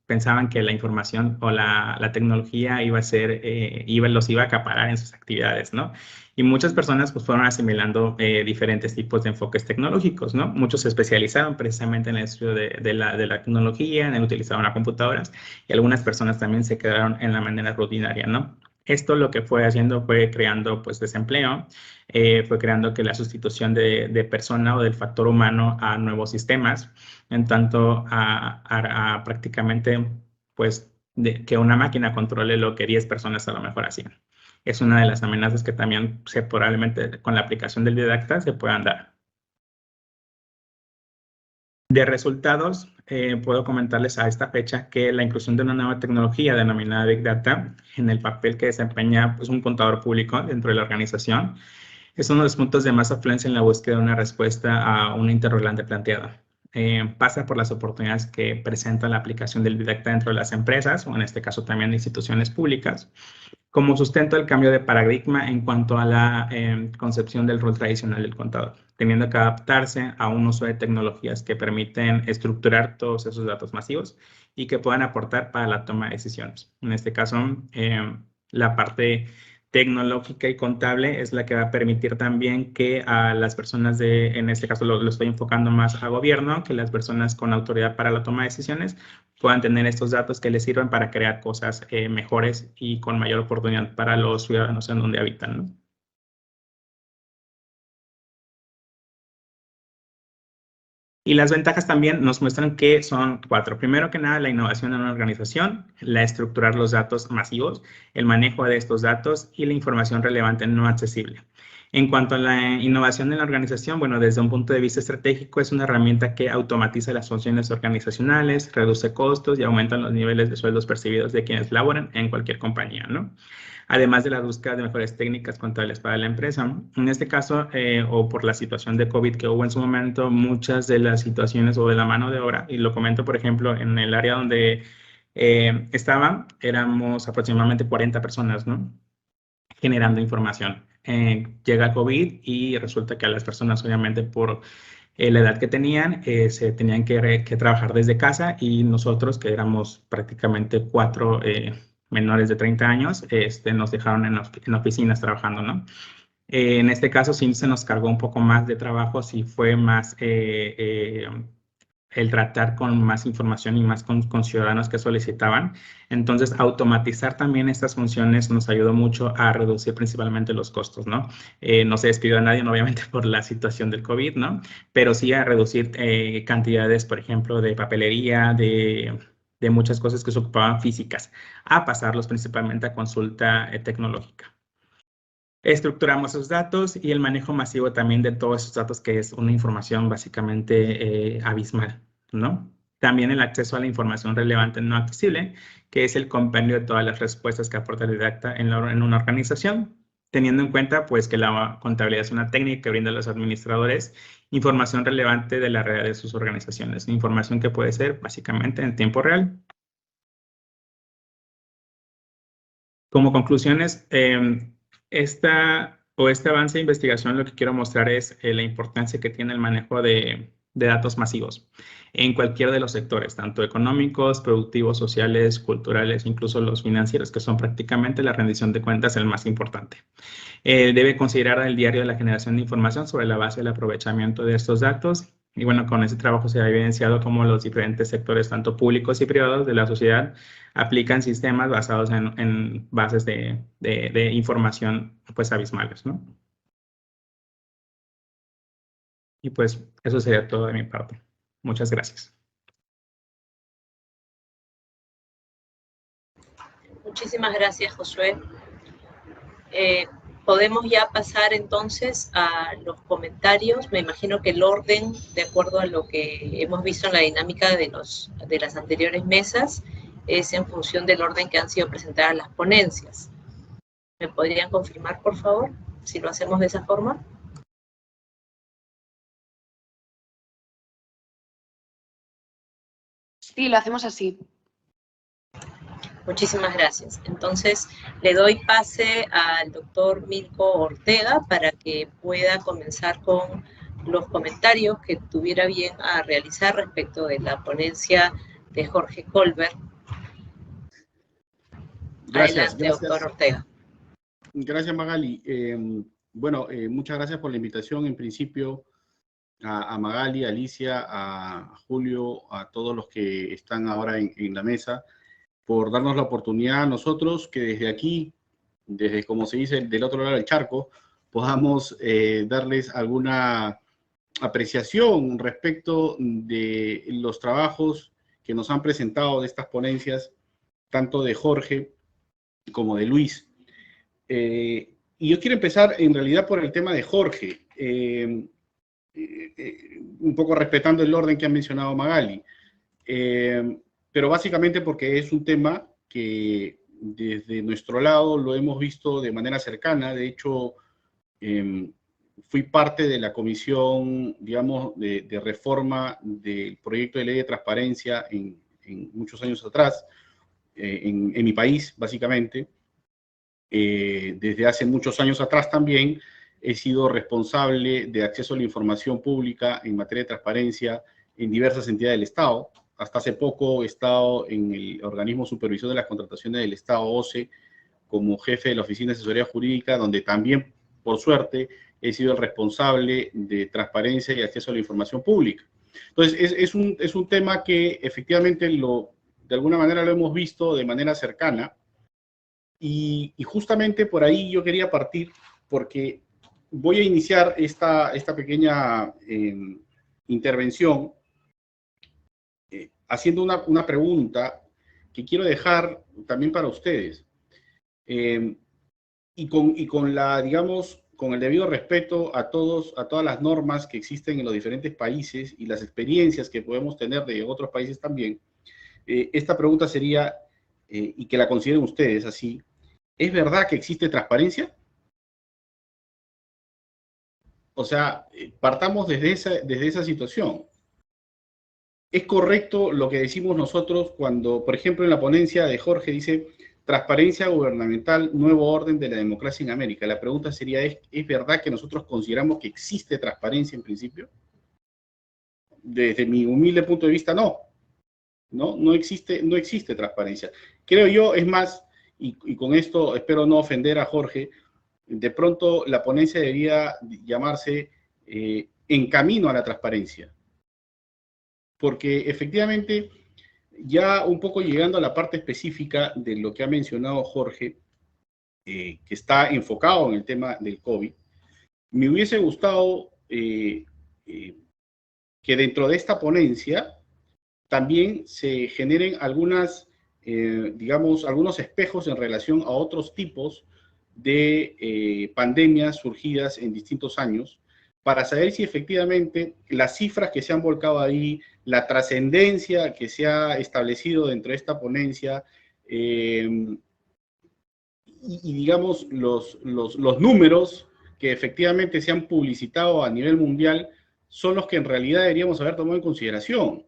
pensaban que la información o la tecnología los iba a acaparar en sus actividades, ¿no? Y muchas personas pues fueron asimilando diferentes tipos de enfoques tecnológicos, ¿no? Muchos se especializaron precisamente en el estudio de la tecnología, en el utilizar las computadoras, y algunas personas también se quedaron en la manera rutinaria, ¿no? Esto lo que fue haciendo fue creando pues desempleo, fue creando que la sustitución de persona o del factor humano a nuevos sistemas, en tanto a prácticamente pues que una máquina controle lo que 10 personas a lo mejor hacían. Es una de las amenazas que también probablemente con la aplicación del Didacta se puedan dar. De resultados, puedo comentarles a esta fecha que la inclusión de una nueva tecnología denominada Big Data en el papel que desempeña pues, un contador público dentro de la organización es uno de los puntos de más afluencia en la búsqueda de una respuesta a una interrogante planteada. Pasa por las oportunidades que presenta la aplicación del Didacta dentro de las empresas, o en este caso también de instituciones públicas, como sustento del cambio de paradigma en cuanto a la concepción del rol tradicional del contador, teniendo que adaptarse a un uso de tecnologías que permiten estructurar todos esos datos masivos y que puedan aportar para la toma de decisiones. En este caso, la parte tecnológica y contable es la que va a permitir también que a las personas en este caso lo estoy enfocando más a gobierno, que las personas con autoridad para la toma de decisiones puedan tener estos datos que les sirvan para crear cosas mejores y con mayor oportunidad para los ciudadanos en donde habitan, ¿no? Y las ventajas también nos muestran que son 4. Primero que nada, la innovación en una organización, la estructurar los datos masivos, el manejo de estos datos y la información relevante no accesible. En cuanto a la innovación en la organización, bueno, desde un punto de vista estratégico es una herramienta que automatiza las funciones organizacionales, reduce costos y aumenta los niveles de sueldos percibidos de quienes laboran en cualquier compañía, ¿no? Además de la búsqueda de mejores técnicas contables para la empresa. En este caso, o por la situación de COVID que hubo en su momento, muchas de las situaciones o de la mano de obra, y lo comento, por ejemplo, en el área donde estaba, éramos aproximadamente 40 personas, ¿no? Generando información. Llega COVID y resulta que a las personas, obviamente, por la edad que tenían, se tenían que trabajar desde casa y nosotros, que éramos prácticamente 4 menores de 30 años, nos dejaron en oficinas trabajando, ¿no? En este caso sí se nos cargó un poco más de trabajo, sí fue más el tratar con más información y más con ciudadanos que solicitaban. Entonces, automatizar también estas funciones nos ayudó mucho a reducir principalmente los costos, ¿no? No se despidió a nadie, obviamente, por la situación del COVID, ¿no? Pero sí a reducir cantidades, por ejemplo, de papelería, de muchas cosas que se ocupaban físicas, a pasarlos principalmente a consulta tecnológica. Estructuramos esos datos y el manejo masivo también de todos esos datos, que es una información básicamente abismal, ¿no? También el acceso a la información relevante no accesible, que es el compendio de todas las respuestas que aporta el didacta en una organización, teniendo en cuenta pues que la contabilidad es una técnica que brinda a los administradores información relevante de la realidad de sus organizaciones, información que puede ser básicamente en tiempo real. Como conclusiones, este avance de investigación lo que quiero mostrar es la importancia que tiene el manejo de datos masivos en cualquiera de los sectores, tanto económicos, productivos, sociales, culturales, incluso los financieros, que son prácticamente la rendición de cuentas el más importante. Debe considerar el diario de la generación de información sobre la base del aprovechamiento de estos datos. Y bueno, con ese trabajo se ha evidenciado cómo los diferentes sectores, tanto públicos y privados de la sociedad, aplican sistemas basados en bases de información pues abismales, ¿no? Y pues eso sería todo de mi parte. Muchas gracias. Muchísimas gracias, Josué. Podemos ya pasar entonces a los comentarios. Me imagino que el orden, de acuerdo a lo que hemos visto en la dinámica de las anteriores mesas, es en función del orden que han sido presentadas las ponencias. ¿Me podrían confirmar, por favor, si lo hacemos de esa forma? Sí, lo hacemos así. Muchísimas gracias. Entonces, le doy pase al doctor Milko Ortega para que pueda comenzar con los comentarios que tuviera bien a realizar respecto de la ponencia de Jorge Colbert. Gracias. Adelante, doctor Ortega. Gracias, Magali. Muchas gracias por la invitación. En principio, a Magali, a Alicia, a Julio, a todos los que están ahora en la mesa, por darnos la oportunidad a nosotros que desde aquí, desde, como se dice, del otro lado del charco, podamos darles alguna apreciación respecto de los trabajos que nos han presentado de estas ponencias, tanto de Jorge como de Luis. Y yo quiero empezar en realidad por el tema de Jorge, un poco respetando el orden que ha mencionado Magali, pero básicamente porque es un tema que desde nuestro lado lo hemos visto de manera cercana. De hecho, fui parte de la comisión, digamos, de reforma del proyecto de ley de transparencia en muchos años atrás, en mi país, básicamente. Desde hace muchos años atrás también he sido responsable de acceso a la información pública en materia de transparencia en diversas entidades del Estado. Hasta hace poco he estado en el organismo supervisor de las contrataciones del Estado, OCE, como jefe de la Oficina de Asesoría Jurídica, donde también, por suerte, he sido el responsable de transparencia y acceso a la información pública. Entonces, es un tema que efectivamente de alguna manera lo hemos visto de manera cercana. Y justamente por ahí yo quería partir, porque voy a iniciar esta pequeña intervención haciendo una pregunta que quiero dejar también para ustedes. Y con la, digamos, con el debido respeto a todas las normas que existen en los diferentes países y las experiencias que podemos tener de otros países también, esta pregunta sería, y que la consideren ustedes así: ¿es verdad que existe transparencia? O sea, partamos desde esa situación. ¿Es correcto lo que decimos nosotros cuando, por ejemplo, en la ponencia de Jorge dice transparencia gubernamental, nuevo orden de la democracia en América? La pregunta sería, ¿es verdad que nosotros consideramos que existe transparencia en principio? Desde mi humilde punto de vista, no existe transparencia. Creo yo, es más, y con esto espero no ofender a Jorge, de pronto la ponencia debería llamarse En camino a la transparencia. Porque efectivamente, ya un poco llegando a la parte específica de lo que ha mencionado Jorge, que está enfocado en el tema del COVID, me hubiese gustado que dentro de esta ponencia también se generen algunas, digamos, algunos espejos en relación a otros tipos de pandemias surgidas en distintos años, para saber si efectivamente las cifras que se han volcado ahí, la trascendencia que se ha establecido dentro de esta ponencia, y digamos, los números que efectivamente se han publicitado a nivel mundial son los que en realidad deberíamos haber tomado en consideración.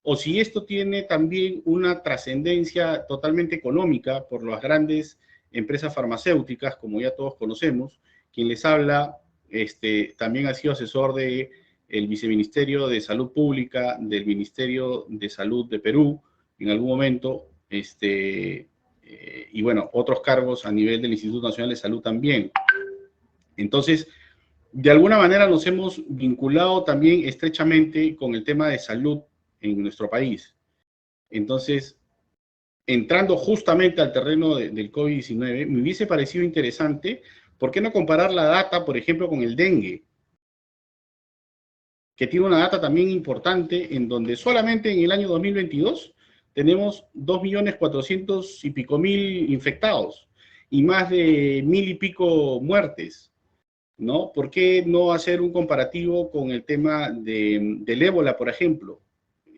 O si esto tiene también una trascendencia totalmente económica por las grandes empresas farmacéuticas, como ya todos conocemos. Quien les habla también ha sido asesor del Viceministerio de Salud Pública, del Ministerio de Salud de Perú, en algún momento, y bueno, otros cargos a nivel del Instituto Nacional de Salud también. Entonces, de alguna manera nos hemos vinculado también estrechamente con el tema de salud en nuestro país. Entonces, entrando justamente al terreno del COVID-19, me hubiese parecido interesante, ¿por qué no comparar la data, por ejemplo, con el dengue? Que tiene una data también importante, en donde solamente en el año 2022 tenemos 2.400.000 y pico infectados y más de 1.000 y pico muertes, ¿no? ¿Por qué no hacer un comparativo con el tema del ébola, por ejemplo?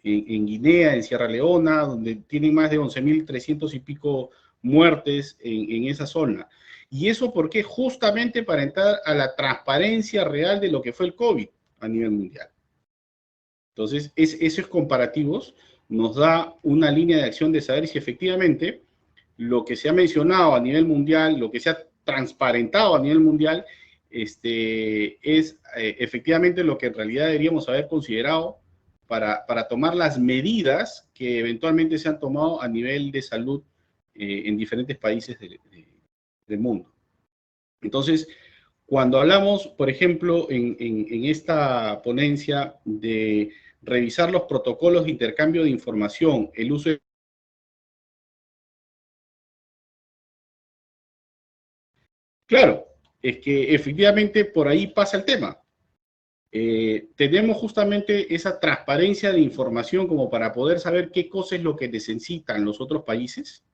En Guinea, en Sierra Leona, donde tienen más de 11.300 y pico muertes en esa zona. Y eso porque justamente para entrar a la transparencia real de lo que fue el COVID a nivel mundial. Entonces, esos comparativos nos da una línea de acción de saber si efectivamente lo que se ha mencionado a nivel mundial, lo que se ha transparentado a nivel mundial, es efectivamente lo que en realidad deberíamos haber considerado para tomar las medidas que eventualmente se han tomado a nivel de salud en diferentes países del mundo. Entonces, cuando hablamos, por ejemplo, en esta ponencia de revisar los protocolos de intercambio de información, el uso de... Claro, es que efectivamente por ahí pasa el tema. Tenemos justamente esa transparencia de información como para poder saber qué cosa es lo que necesitan los otros países.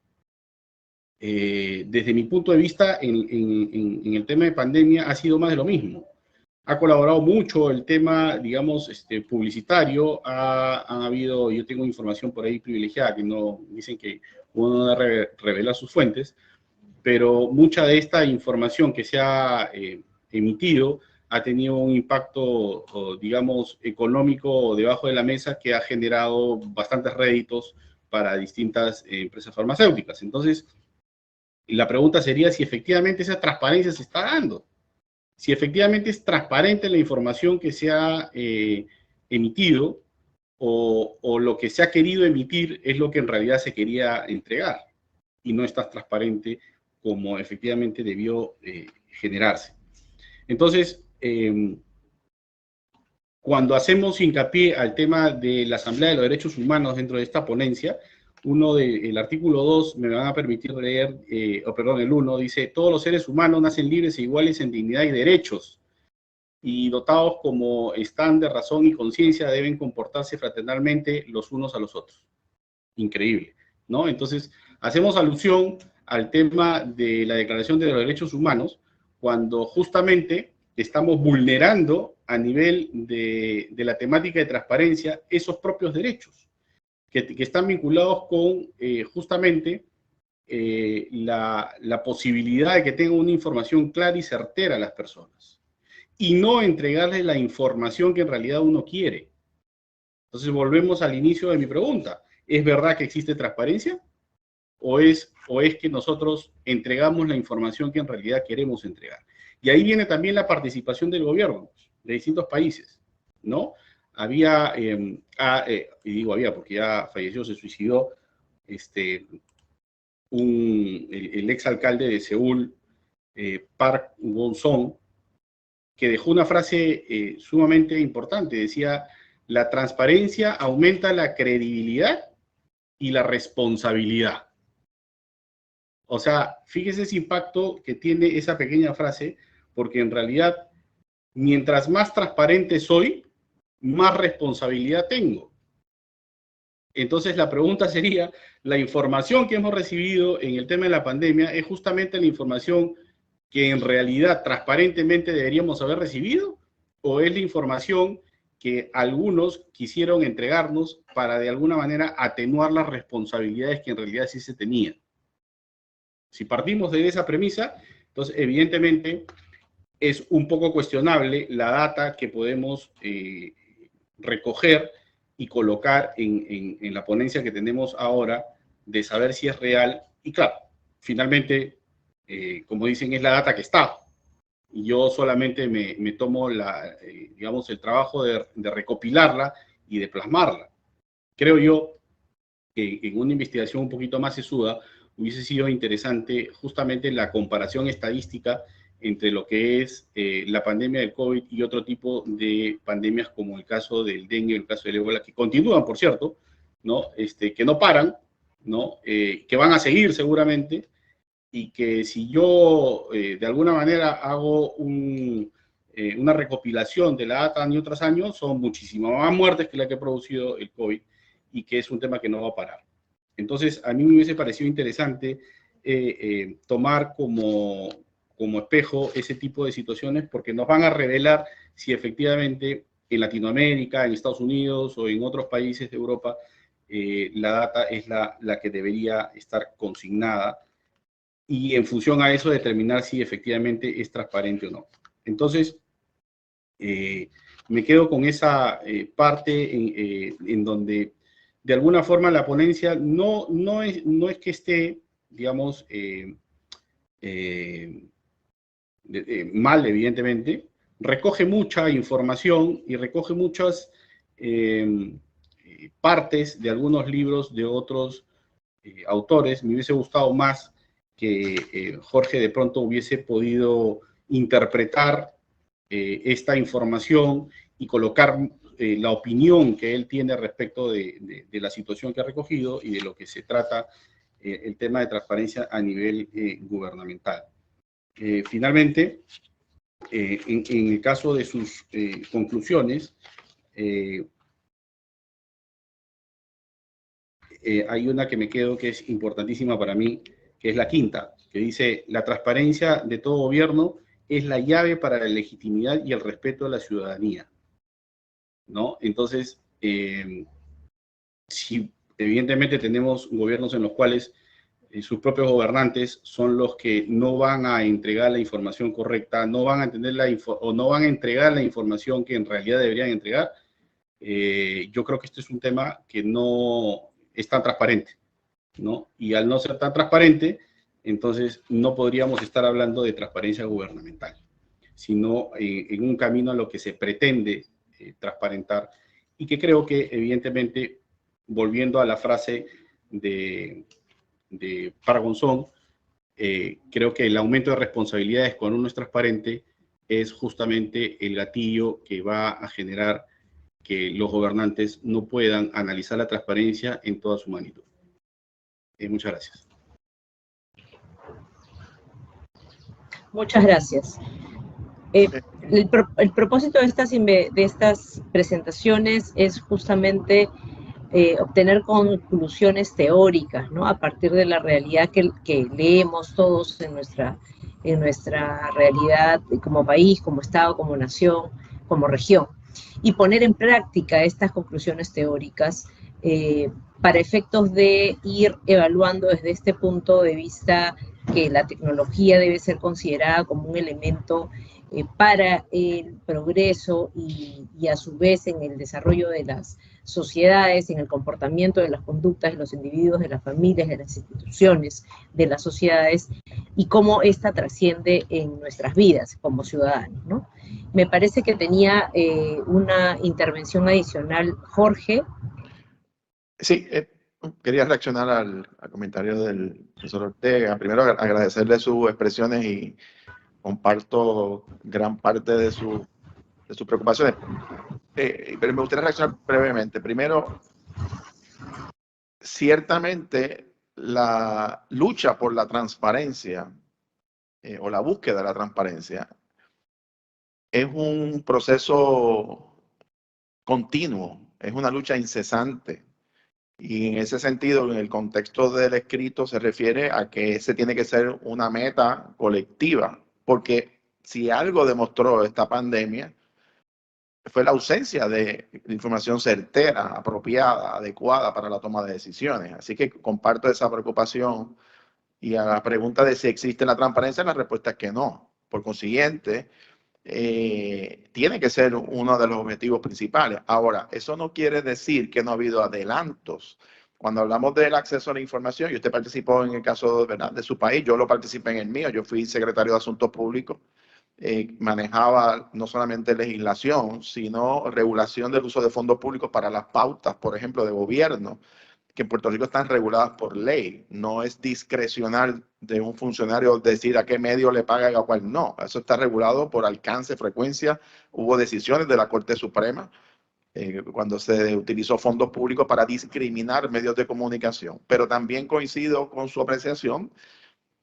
Desde mi punto de vista, en el tema de pandemia ha sido más de lo mismo. Ha colaborado mucho el tema, digamos, publicitario. Han habido, yo tengo información por ahí privilegiada, que no dicen que uno no debe revelar sus fuentes, pero mucha de esta información que se ha emitido ha tenido un impacto, digamos, económico debajo de la mesa que ha generado bastantes réditos para distintas empresas farmacéuticas. Entonces, la pregunta sería si efectivamente esa transparencia se está dando. Si efectivamente es transparente la información que se ha emitido o lo que se ha querido emitir es lo que en realidad se quería entregar y no está transparente como efectivamente debió generarse. Entonces, cuando hacemos hincapié al tema de la Asamblea de los Derechos Humanos dentro de esta ponencia, el artículo 2, me van a permitir leer, el 1, dice, todos los seres humanos nacen libres e iguales en dignidad y derechos, y dotados como están de razón y conciencia, deben comportarse fraternalmente los unos a los otros. Increíble, ¿no? Entonces, hacemos alusión al tema de la Declaración de los Derechos Humanos, cuando justamente estamos vulnerando a nivel de la temática de transparencia esos propios derechos, que están vinculados con justamente la posibilidad de que tengan una información clara y certera a las personas, y no entregarles la información que en realidad uno quiere. Entonces volvemos al inicio de mi pregunta. ¿Es verdad que existe transparencia? ¿O es que nosotros entregamos la información que en realidad queremos entregar? Y ahí viene también la participación del gobierno de distintos países, ¿no? Había, y digo había porque ya falleció, se suicidó, el exalcalde de Seúl, Park Won-sung, que dejó una frase sumamente importante. Decía: la transparencia aumenta la credibilidad y la responsabilidad. O sea, fíjese ese impacto que tiene esa pequeña frase, porque en realidad, mientras más transparente soy, más responsabilidad tengo. Entonces la pregunta sería, ¿la información que hemos recibido en el tema de la pandemia es justamente la información que en realidad transparentemente deberíamos haber recibido? ¿O es la información que algunos quisieron entregarnos para de alguna manera atenuar las responsabilidades que en realidad sí se tenían? Si partimos de esa premisa, entonces evidentemente es un poco cuestionable la data que podemos recoger y colocar en la ponencia que tenemos ahora, de saber si es real. Y claro, finalmente, como dicen, es la data que está. Y yo solamente me tomo digamos, el trabajo de recopilarla y de plasmarla. Creo yo que en una investigación un poquito más sesuda hubiese sido interesante justamente la comparación estadística entre lo que es la pandemia del COVID y otro tipo de pandemias como el caso del dengue, el caso del ébola, que continúan, por cierto, ¿no? Que no paran, ¿no? Que van a seguir seguramente, y que si yo de alguna manera hago una recopilación de la data año tras año, son muchísimas más muertes que la que ha producido el COVID, y que es un tema que no va a parar. Entonces, a mí me hubiese parecido interesante tomar como espejo ese tipo de situaciones, porque nos van a revelar si efectivamente en Latinoamérica, en Estados Unidos o en otros países de Europa, la data es la que debería estar consignada, y en función a eso determinar si efectivamente es transparente o no. Entonces, me quedo con esa parte en donde de alguna forma la ponencia no es que esté, digamos, mal, evidentemente. Recoge mucha información y recoge muchas partes de algunos libros de otros autores. Me hubiese gustado más que Jorge de pronto hubiese podido interpretar esta información y colocar la opinión que él tiene respecto de la situación que ha recogido y de lo que se trata el tema de transparencia a nivel gubernamental. Finalmente, en el caso de sus conclusiones, hay una que me quedo que es importantísima para mí, que es la quinta, que dice: la transparencia de todo gobierno es la llave para la legitimidad y el respeto de la ciudadanía, ¿no? Entonces, si evidentemente tenemos gobiernos en los cuales sus propios gobernantes son los que no van a entregar la información correcta, no van a no van a entregar la información que en realidad deberían entregar, yo creo que este es un tema que no es tan transparente, ¿no? Y al no ser tan transparente, entonces no podríamos estar hablando de transparencia gubernamental, sino en un camino a lo que se pretende transparentar, y que creo que evidentemente, volviendo a la frase de Park Won-sung, creo que el aumento de responsabilidades cuando uno es transparente es justamente el gatillo que va a generar que los gobernantes no puedan analizar la transparencia en toda su magnitud. Muchas gracias. Muchas gracias. El propósito de estas presentaciones es justamente obtener conclusiones teóricas, ¿no? A partir de la realidad que leemos todos en nuestra realidad como país, como Estado, como nación, como región, y poner en práctica estas conclusiones teóricas para efectos de ir evaluando desde este punto de vista que la tecnología debe ser considerada como un elemento para el progreso y a su vez en el desarrollo de las sociedades, en el comportamiento de las conductas de los individuos, de las familias, de las instituciones, de las sociedades, y cómo esta trasciende en nuestras vidas como ciudadanos, ¿no? Me parece que tenía una intervención adicional Jorge. Sí, Quería reaccionar al comentario del profesor Ortega. Primero, agradecerle sus expresiones y comparto gran parte de sus preocupaciones. Pero me gustaría reaccionar brevemente. Primero, ciertamente la lucha por la transparencia o la búsqueda de la transparencia es un proceso continuo, es una lucha incesante. Y en ese sentido, en el contexto del escrito, se refiere a que ese tiene que ser una meta colectiva, porque si algo demostró esta pandemia, fue la ausencia de información certera, apropiada, adecuada para la toma de decisiones. Así que comparto esa preocupación. Y a la pregunta de si existe la transparencia, la respuesta es que no. Por consiguiente, tiene que ser uno de los objetivos principales. Ahora, eso no quiere decir que no ha habido adelantos. Cuando hablamos del acceso a la información, y usted participó en el caso, ¿verdad?, de su país, yo lo participé en el mío, yo fui secretario de Asuntos Públicos, manejaba no solamente legislación, sino regulación del uso de fondos públicos para las pautas, por ejemplo, de gobierno, que en Puerto Rico están reguladas por ley. No es discrecional de un funcionario decir a qué medio le paga y a cuál no. Eso está regulado por alcance, frecuencia. Hubo decisiones de la Corte Suprema cuando se utilizó fondos públicos para discriminar medios de comunicación. Pero también coincido con su apreciación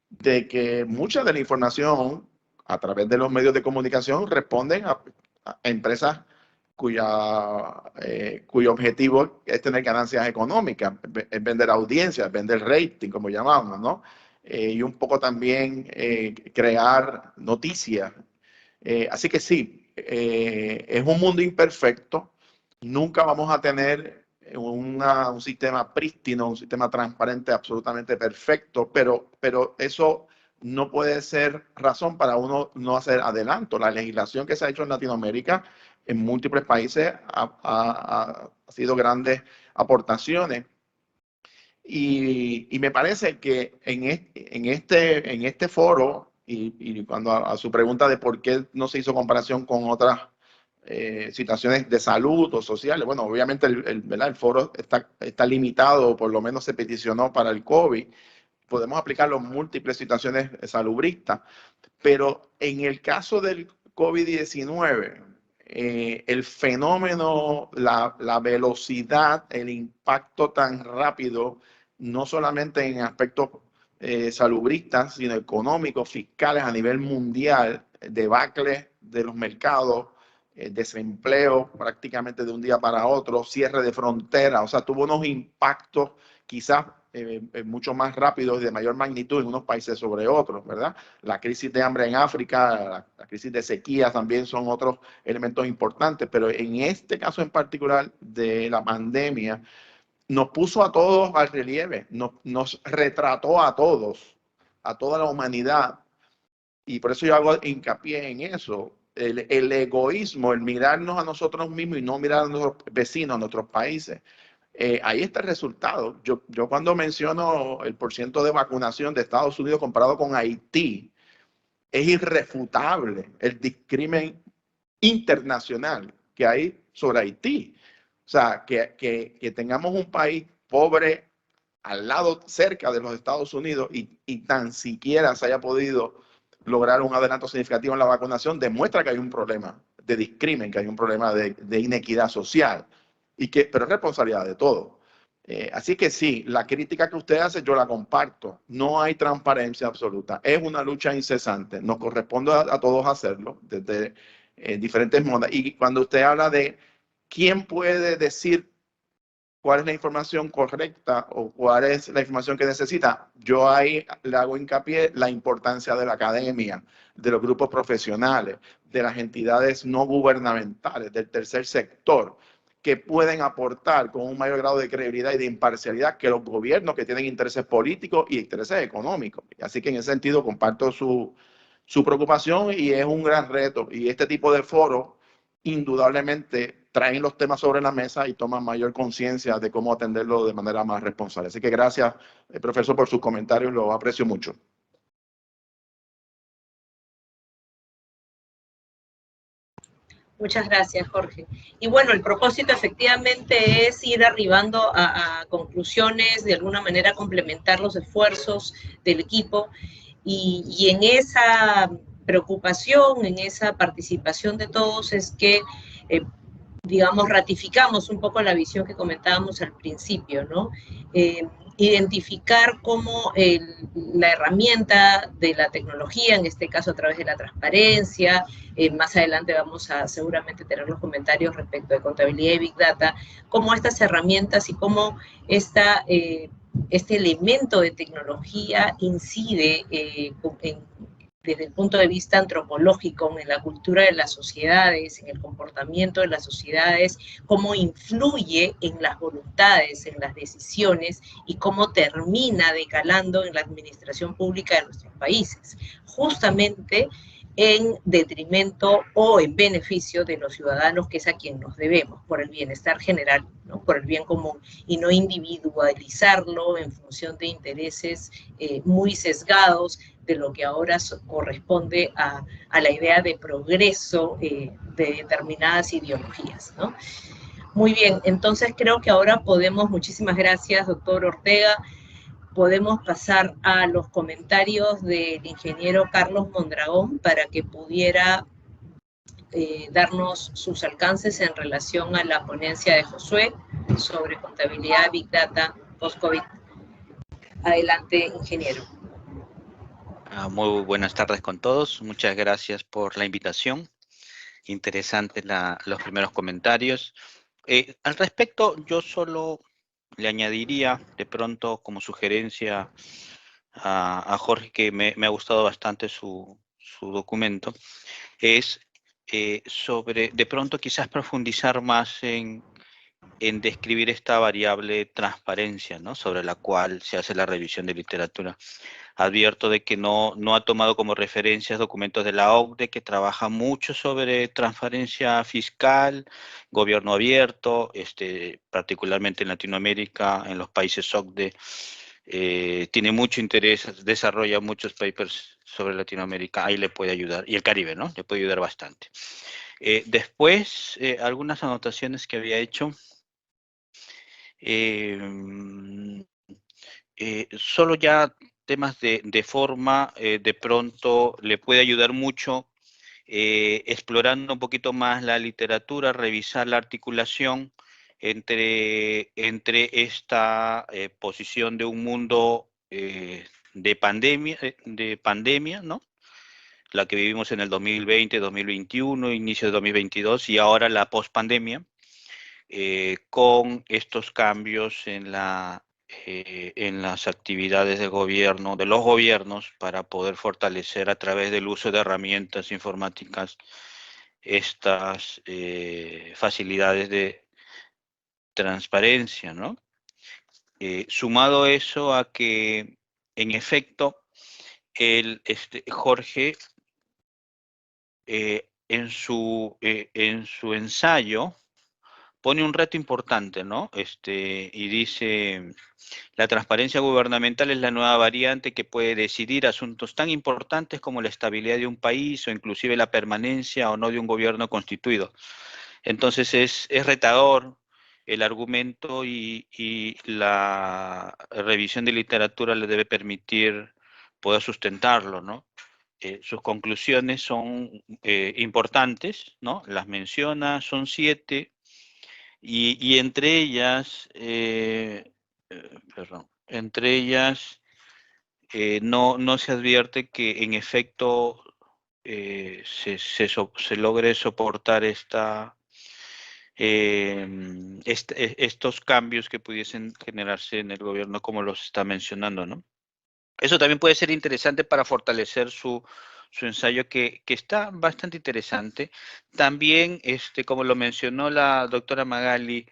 de que mucha de la información a través de los medios de comunicación responden a empresas cuyo objetivo es tener ganancias económicas, es vender audiencias, vender rating, como llamamos, ¿no? Y un poco también crear noticias. Así que sí, es un mundo imperfecto. Nunca vamos a tener un sistema prístino, un sistema transparente absolutamente perfecto, pero eso no puede ser razón para uno no hacer adelanto. La legislación que se ha hecho en Latinoamérica, en múltiples países, ha sido grandes aportaciones. Y me parece que en este foro, y cuando a su pregunta de por qué no se hizo comparación con otras situaciones de salud o sociales, bueno, obviamente ¿verdad?, el foro está limitado, o por lo menos se peticionó para el COVID. Podemos aplicarlo en múltiples situaciones salubristas, pero en el caso del COVID-19, el fenómeno, la velocidad, el impacto tan rápido, no solamente en aspectos salubristas, sino económicos, fiscales a nivel mundial, debacle de los mercados, desempleo prácticamente de un día para otro, cierre de fronteras, o sea, tuvo unos impactos quizás mucho más rápidos y de mayor magnitud en unos países sobre otros, ¿verdad? La crisis de hambre en África, la crisis de sequía también son otros elementos importantes, pero en este caso en particular de la pandemia, nos puso a todos al relieve, nos retrató a todos, a toda la humanidad, y por eso yo hago hincapié en eso. El egoísmo, el mirarnos a nosotros mismos y no mirar a nuestros vecinos, a nuestros países. Ahí está el resultado. Yo cuando menciono el porciento de vacunación de Estados Unidos comparado con Haití, es irrefutable el discrimen internacional que hay sobre Haití. O sea, que tengamos un país pobre al lado, cerca de los Estados Unidos y tan siquiera se haya podido lograr un adelanto significativo en la vacunación, demuestra que hay un problema de discrimen, que hay un problema de inequidad social, pero es responsabilidad de todos. Así que sí, la crítica que usted hace yo la comparto. No hay transparencia absoluta. Es una lucha incesante. Nos corresponde a todos hacerlo desde diferentes modos. Y cuando usted habla de quién puede decir cuál es la información correcta o cuál es la información que necesita, yo ahí le hago hincapié la importancia de la academia, de los grupos profesionales, de las entidades no gubernamentales, del tercer sector, que pueden aportar con un mayor grado de credibilidad y de imparcialidad que los gobiernos que tienen intereses políticos y intereses económicos. Así que en ese sentido comparto su preocupación y es un gran reto. Y este tipo de foros indudablemente traen los temas sobre la mesa y toman mayor conciencia de cómo atenderlo de manera más responsable. Así que gracias, profesor, por sus comentarios, lo aprecio mucho. Muchas gracias, Jorge. Y bueno, el propósito efectivamente es ir arribando a conclusiones, de alguna manera complementar los esfuerzos del equipo y en esa preocupación, en esa participación de todos es que, digamos, ratificamos un poco la visión que comentábamos al principio, ¿no? Identificar cómo la herramienta de la tecnología, en este caso a través de la transparencia, más adelante vamos a seguramente tener los comentarios respecto de contabilidad y Big Data, cómo estas herramientas y cómo este elemento de tecnología incide desde el punto de vista antropológico, en la cultura de las sociedades, en el comportamiento de las sociedades, cómo influye en las voluntades, en las decisiones y cómo termina decalando en la administración pública de nuestros países. Justamente en detrimento o en beneficio de los ciudadanos, que es a quien nos debemos, por el bienestar general, ¿no? Por el bien común, y no individualizarlo en función de intereses muy sesgados de lo que ahora corresponde a la idea de progreso de determinadas ideologías, ¿no? Muy bien, entonces creo que ahora podemos, muchísimas gracias, doctor Ortega, podemos pasar a los comentarios del ingeniero Carlos Mondragón para que pudiera darnos sus alcances en relación a la ponencia de Josué sobre contabilidad Big Data post-COVID. Adelante, ingeniero. Muy buenas tardes con todos. Muchas gracias por la invitación. Interesantes los primeros comentarios. Al respecto, yo solo le añadiría de pronto como sugerencia a Jorge, que me ha gustado bastante su documento, es sobre de pronto quizás profundizar más en describir esta variable transparencia, ¿no? Sobre la cual se hace la revisión de literatura. Advierto de que no ha tomado como referencias documentos de la OCDE, que trabaja mucho sobre transparencia fiscal, gobierno abierto, particularmente en Latinoamérica, en los países OCDE, tiene mucho interés, desarrolla muchos papers sobre Latinoamérica, ahí le puede ayudar, y el Caribe, ¿no? Le puede ayudar bastante. Después, algunas anotaciones que había hecho. Solo ya temas de forma, de pronto le puede ayudar mucho explorando un poquito más la literatura, revisar la articulación entre esta posición de un mundo de pandemia, ¿no? La que vivimos en el 2020, 2021, inicio de 2022 y ahora la pospandemia, con estos cambios en las actividades de gobierno, de los gobiernos, para poder fortalecer a través del uso de herramientas informáticas estas facilidades de transparencia, ¿no? Sumado eso a que, en efecto, Jorge, en su ensayo, pone un reto importante, ¿no? Y dice, la transparencia gubernamental es la nueva variante que puede decidir asuntos tan importantes como la estabilidad de un país o inclusive la permanencia o no de un gobierno constituido. Entonces es retador el argumento y la revisión de literatura le debe permitir poder sustentarlo, ¿no? Sus conclusiones son importantes, ¿no? Las menciona, son 7, y entre ellas, no se advierte que en efecto se logre soportar estos cambios que pudiesen generarse en el gobierno, como los está mencionando, ¿no? Eso también puede ser interesante para fortalecer su ensayo, que está bastante interesante. También, como lo mencionó la doctora Magali,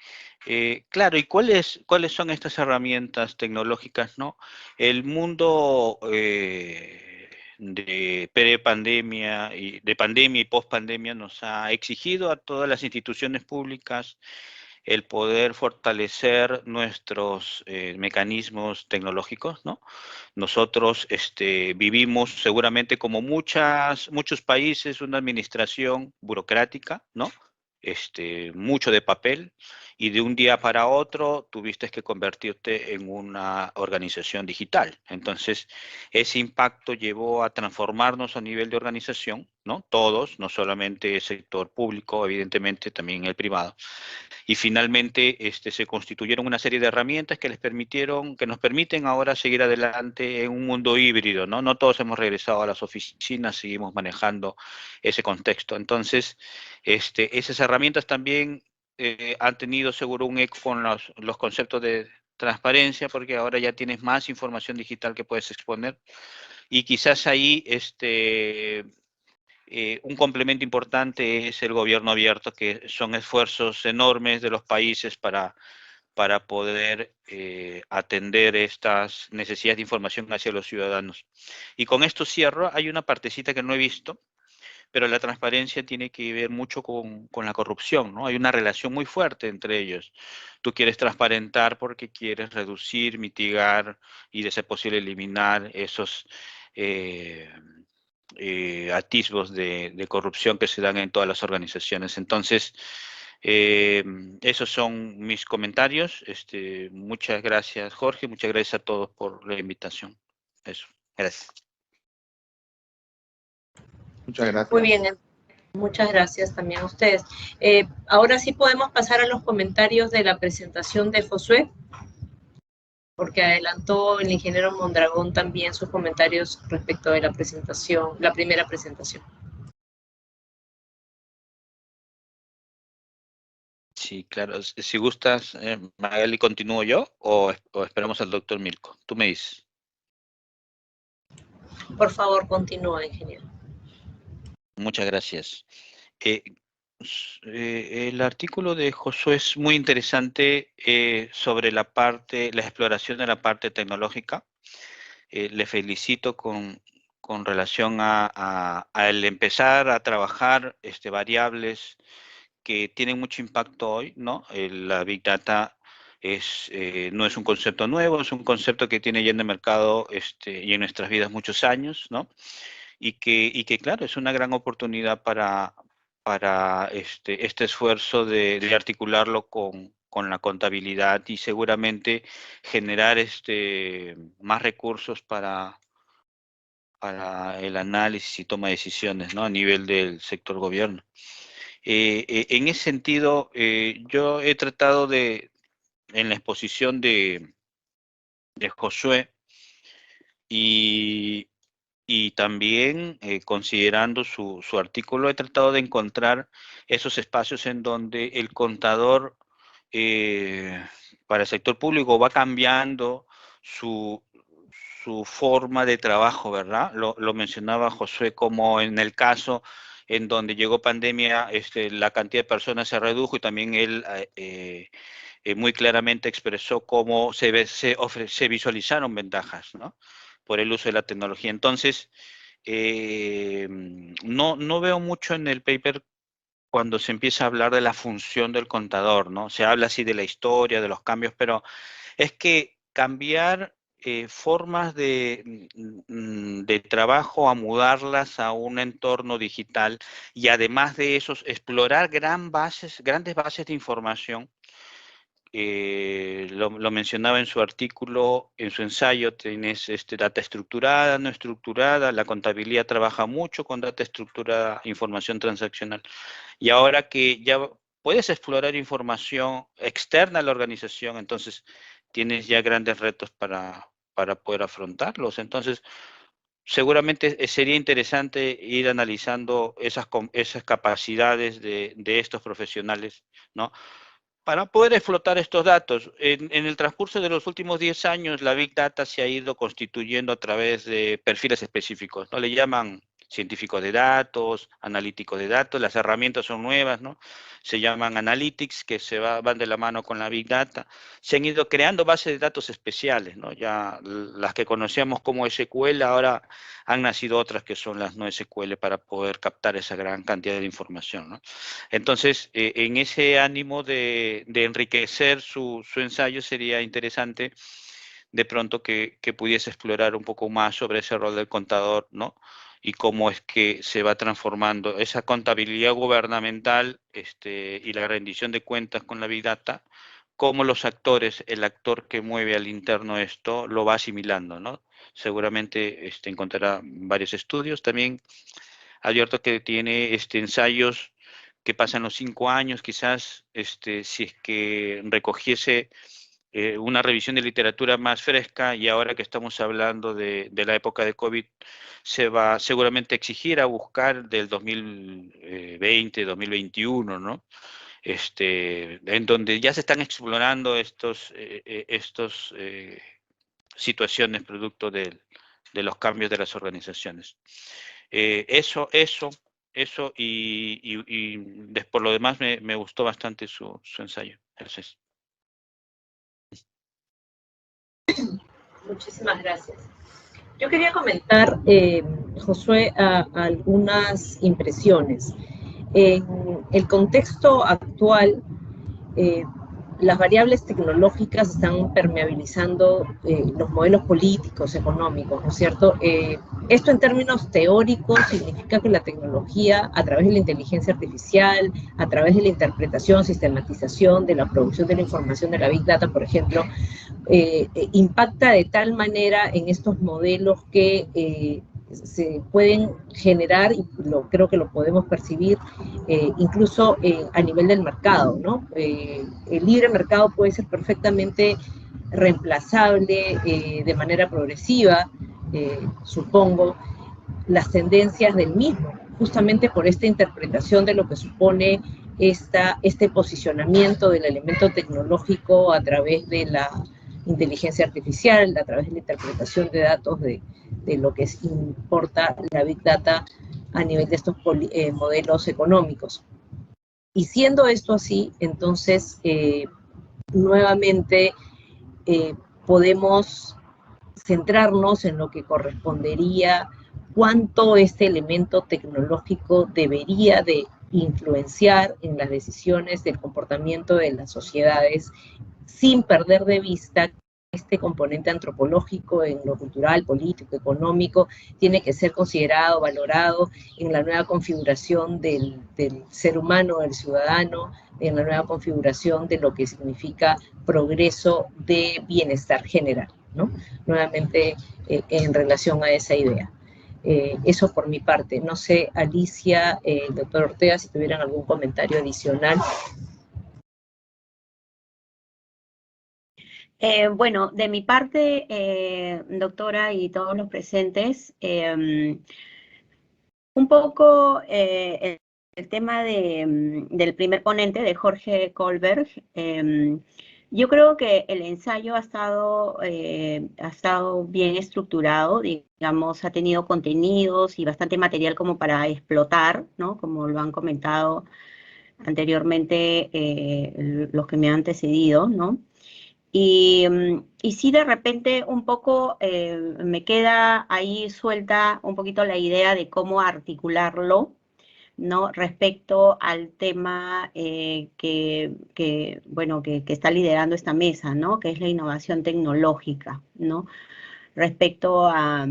claro, ¿y cuáles son estas herramientas tecnológicas, no? El mundo de prepandemia y de pandemia y pospandemia nos ha exigido a todas las instituciones públicas el poder fortalecer nuestros mecanismos tecnológicos, ¿no? Nosotros vivimos seguramente como muchos países una administración burocrática, ¿no? Mucho de papel, y de un día para otro tuviste que convertirte en una organización digital. Entonces, ese impacto llevó a transformarnos a nivel de organización, ¿no? Todos, no solamente el sector público, evidentemente también el privado. Y finalmente se constituyeron una serie de herramientas que que nos permiten ahora seguir adelante en un mundo híbrido, ¿no? No todos hemos regresado a las oficinas, seguimos manejando ese contexto. Entonces, esas herramientas también han tenido seguro un eco con los conceptos de transparencia, porque ahora ya tienes más información digital que puedes exponer, y quizás ahí un complemento importante es el gobierno abierto, que son esfuerzos enormes de los países para poder atender estas necesidades de información hacia los ciudadanos. Y con esto cierro, hay una partecita que no he visto, pero la transparencia tiene que ver mucho con la corrupción, ¿no? Hay una relación muy fuerte entre ellos. Tú quieres transparentar porque quieres reducir, mitigar y, de ser posible, eliminar esos atisbos de corrupción que se dan en todas las organizaciones. Entonces, esos son mis comentarios. Muchas gracias, Jorge. Muchas gracias a todos por la invitación. Eso. Gracias. Muchas gracias. Muy bien, muchas gracias también a ustedes. Ahora sí podemos pasar a los comentarios de la presentación de Josué, porque adelantó el ingeniero Mondragón también sus comentarios respecto de la presentación, la primera presentación. Sí, claro. Si gustas, Magali, ¿continúo yo o esperamos al doctor Milko? Tú me dices. Por favor, continúa, ingeniero. Muchas gracias. El artículo de Josué es muy interesante sobre la exploración de la parte tecnológica. Le felicito con relación al empezar a trabajar variables que tienen mucho impacto hoy, ¿no? La Big Data no es un concepto nuevo, es un concepto que tiene ya en el mercado y en nuestras vidas muchos años, ¿no? Y que claro, es una gran oportunidad para este esfuerzo de articularlo con la contabilidad, y seguramente generar más recursos para el análisis y toma de decisiones, ¿no? A nivel del sector gobierno. En ese sentido, yo he tratado en la exposición de Josué, y también considerando su artículo, he tratado de encontrar esos espacios en donde el contador para el sector público va cambiando su forma de trabajo, ¿verdad? Lo mencionaba Josué, como en el caso en donde llegó pandemia, la cantidad de personas se redujo, y también él muy claramente expresó cómo se visualizaron ventajas, ¿no? Por el uso de la tecnología. Entonces, no veo mucho en el paper cuando se empieza a hablar de la función del contador, ¿no? Se habla así de la historia, de los cambios, pero es que cambiar formas de trabajo, a mudarlas a un entorno digital, y además de eso, explorar grandes bases de información. Lo mencionaba en su artículo, en su ensayo. Tienes data estructurada, no estructurada. La contabilidad trabaja mucho con data estructurada, información transaccional. Y ahora que ya puedes explorar información externa a la organización, entonces tienes ya grandes retos para poder afrontarlos. Entonces, seguramente sería interesante ir analizando esas capacidades de estos profesionales, ¿no? Para poder explotar estos datos. En el transcurso de los últimos 10 años, la Big Data se ha ido constituyendo a través de perfiles específicos, ¿no? Le llaman científico de datos, analítico de datos, las herramientas son nuevas, ¿no? Se llaman analytics, que van de la mano con la Big Data. Se han ido creando bases de datos especiales, ¿no? Ya las que conocíamos como SQL, ahora han nacido otras que son las no SQL para poder captar esa gran cantidad de información, ¿no? Entonces, en ese ánimo de enriquecer su ensayo, sería interesante de pronto que pudiese explorar un poco más sobre ese rol del contador, ¿no? Y cómo es que se va transformando esa contabilidad gubernamental y la rendición de cuentas con la Big Data, cómo los actores, el actor que mueve al interno esto, lo va asimilando, ¿no? Seguramente encontrará varios estudios. También abierto que tiene ensayos que pasan los 5 años, quizás si es que recogiese una revisión de literatura más fresca, y ahora que estamos hablando de la época de COVID, se va seguramente a exigir a buscar del 2020, 2021, ¿no? En donde ya se están explorando estos situaciones producto de los cambios de las organizaciones. Eso, y por lo demás me gustó bastante su ensayo. Gracias. Muchísimas gracias. Yo quería comentar, Josué, algunas impresiones. En el contexto actual, las variables tecnológicas están permeabilizando los modelos políticos, económicos, ¿no es cierto? Esto en términos teóricos significa que la tecnología, a través de la inteligencia artificial, a través de la interpretación, sistematización de la producción de la información de la Big Data, por ejemplo, impacta de tal manera en estos modelos que se pueden generar, y creo que lo podemos percibir, incluso a nivel del mercado, ¿no? El libre mercado puede ser perfectamente reemplazable de manera progresiva, supongo, las tendencias del mismo, justamente por esta interpretación de lo que supone este posicionamiento del elemento tecnológico a través de la inteligencia artificial, a través de la interpretación de datos de lo que importa la Big Data a nivel de estos modelos económicos. Y siendo esto así, entonces, nuevamente podemos centrarnos en lo que correspondería, cuánto este elemento tecnológico debería de influenciar en las decisiones del comportamiento de las sociedades, sin perder de vista este componente antropológico en lo cultural, político, económico, tiene que ser considerado, valorado en la nueva configuración del ser humano, del ciudadano, en la nueva configuración de lo que significa progreso de bienestar general, ¿no? Nuevamente, en relación a esa idea. Eso por mi parte. No sé, Alicia, doctor Ortega, si tuvieran algún comentario adicional. Bueno, de mi parte, doctora y todos los presentes, un poco el tema del primer ponente, de Jorge Kohlberg. Yo creo que el ensayo ha estado bien estructurado, digamos, ha tenido contenidos y bastante material como para explotar, ¿no? Como lo han comentado anteriormente los que me han antecedido, ¿no? Y sí, de repente un poco me queda ahí suelta un poquito la idea de cómo articularlo, ¿no? Respecto al tema bueno, que está liderando esta mesa, ¿no? Que es la innovación tecnológica, ¿no? Respecto a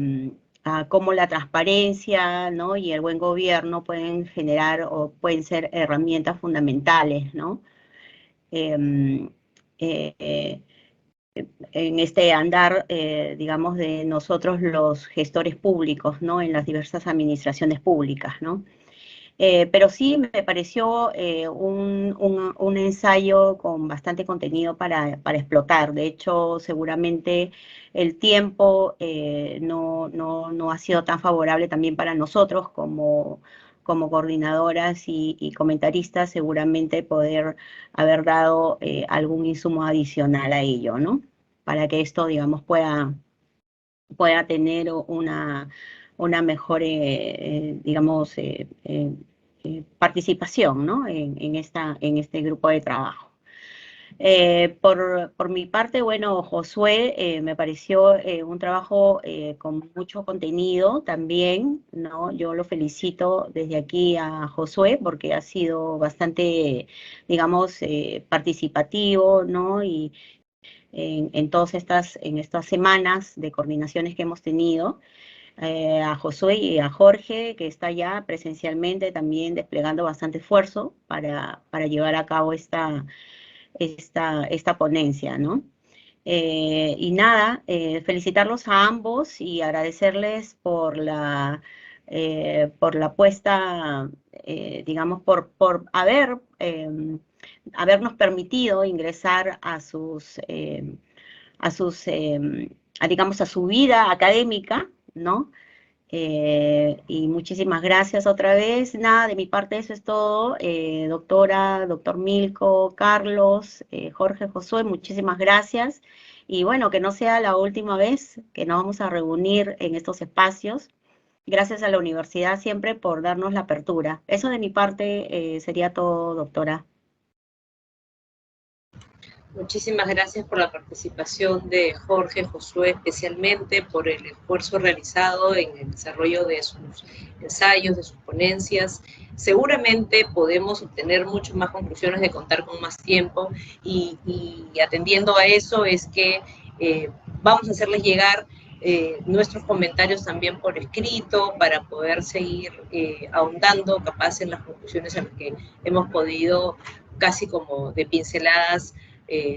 cómo la transparencia, ¿no? Y el buen gobierno pueden generar o pueden ser herramientas fundamentales, ¿no? En este andar, digamos, de nosotros los gestores públicos, ¿no? En las diversas administraciones públicas, ¿no? Pero sí me pareció un ensayo con bastante contenido para explotar. De hecho, seguramente el tiempo no ha sido tan favorable también para nosotros como coordinadoras y comentaristas, seguramente poder haber dado algún insumo adicional a ello, ¿no? Para que esto, digamos, pueda tener digamos, participación, ¿no? en este grupo de trabajo. Por mi parte, bueno, Josué me pareció un trabajo con mucho contenido también, ¿no? Yo lo felicito desde aquí a Josué porque ha sido bastante, digamos, participativo, ¿no? Y en todas estas semanas de coordinaciones que hemos tenido, a Josué y a Jorge, que está ya presencialmente también desplegando bastante esfuerzo para llevar a cabo esta ponencia, ¿no? Y nada, felicitarlos a ambos y agradecerles por la puesta, digamos, por habernos permitido ingresar digamos, a su vida académica, ¿no? Y muchísimas gracias otra vez. Nada, de mi parte eso es todo. Doctora, doctor Milko, Carlos, Jorge, Josué, muchísimas gracias. Y bueno, que no sea la última vez que nos vamos a reunir en estos espacios. Gracias a la universidad siempre por darnos la apertura. Eso de mi parte sería todo, doctora. Muchísimas gracias por la participación de Jorge, Josué, especialmente por el esfuerzo realizado en el desarrollo de sus ensayos, de sus ponencias. Seguramente podemos obtener muchas más conclusiones de contar con más tiempo y atendiendo a eso es que vamos a hacerles llegar nuestros comentarios también por escrito para poder seguir ahondando capaz en las conclusiones a las que hemos podido casi como de pinceladas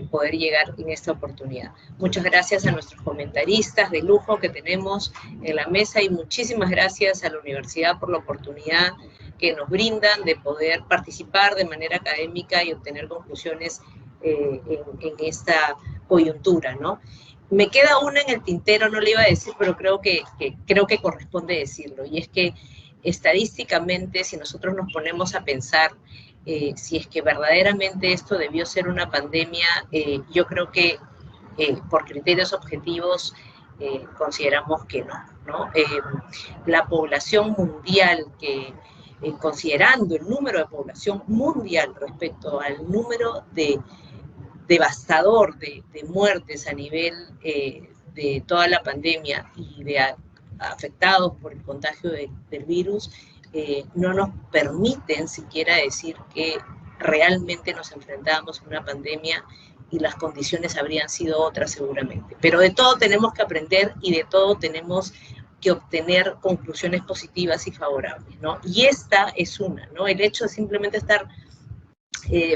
poder llegar en esta oportunidad. Muchas gracias a nuestros comentaristas de lujo que tenemos en la mesa y muchísimas gracias a la universidad por la oportunidad que nos brindan de poder participar de manera académica y obtener conclusiones en esta coyuntura, ¿no? Me queda una en el tintero, no le iba a decir, pero creo que corresponde decirlo, y es que estadísticamente, si nosotros nos ponemos a pensar si es que verdaderamente esto debió ser una pandemia, yo creo que por criterios objetivos consideramos que no. La población mundial, considerando el número de población mundial respecto al número devastador de muertes a nivel de toda la pandemia y de afectados por el contagio del virus, no nos permiten siquiera decir que realmente nos enfrentábamos a una pandemia y las condiciones habrían sido otras seguramente. Pero de todo tenemos que aprender y de todo tenemos que obtener conclusiones positivas y favorables, ¿no? Y esta es una, ¿no? El hecho de simplemente estar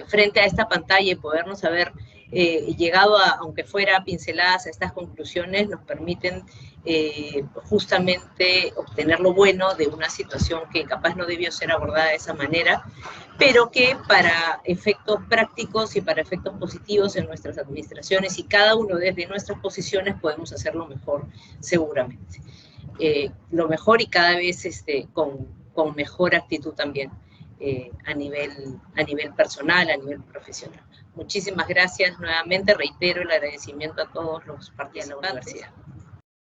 frente a esta pantalla y podernos haber llegado aunque fuera pinceladas a estas conclusiones, nos permiten justamente obtener lo bueno de una situación que capaz no debió ser abordada de esa manera, pero que para efectos prácticos y para efectos positivos en nuestras administraciones y cada uno desde nuestras posiciones podemos hacerlo mejor seguramente. Lo mejor y cada vez con mejor actitud también. A nivel personal, a nivel profesional. Muchísimas gracias nuevamente, reitero el agradecimiento a todos los participantes.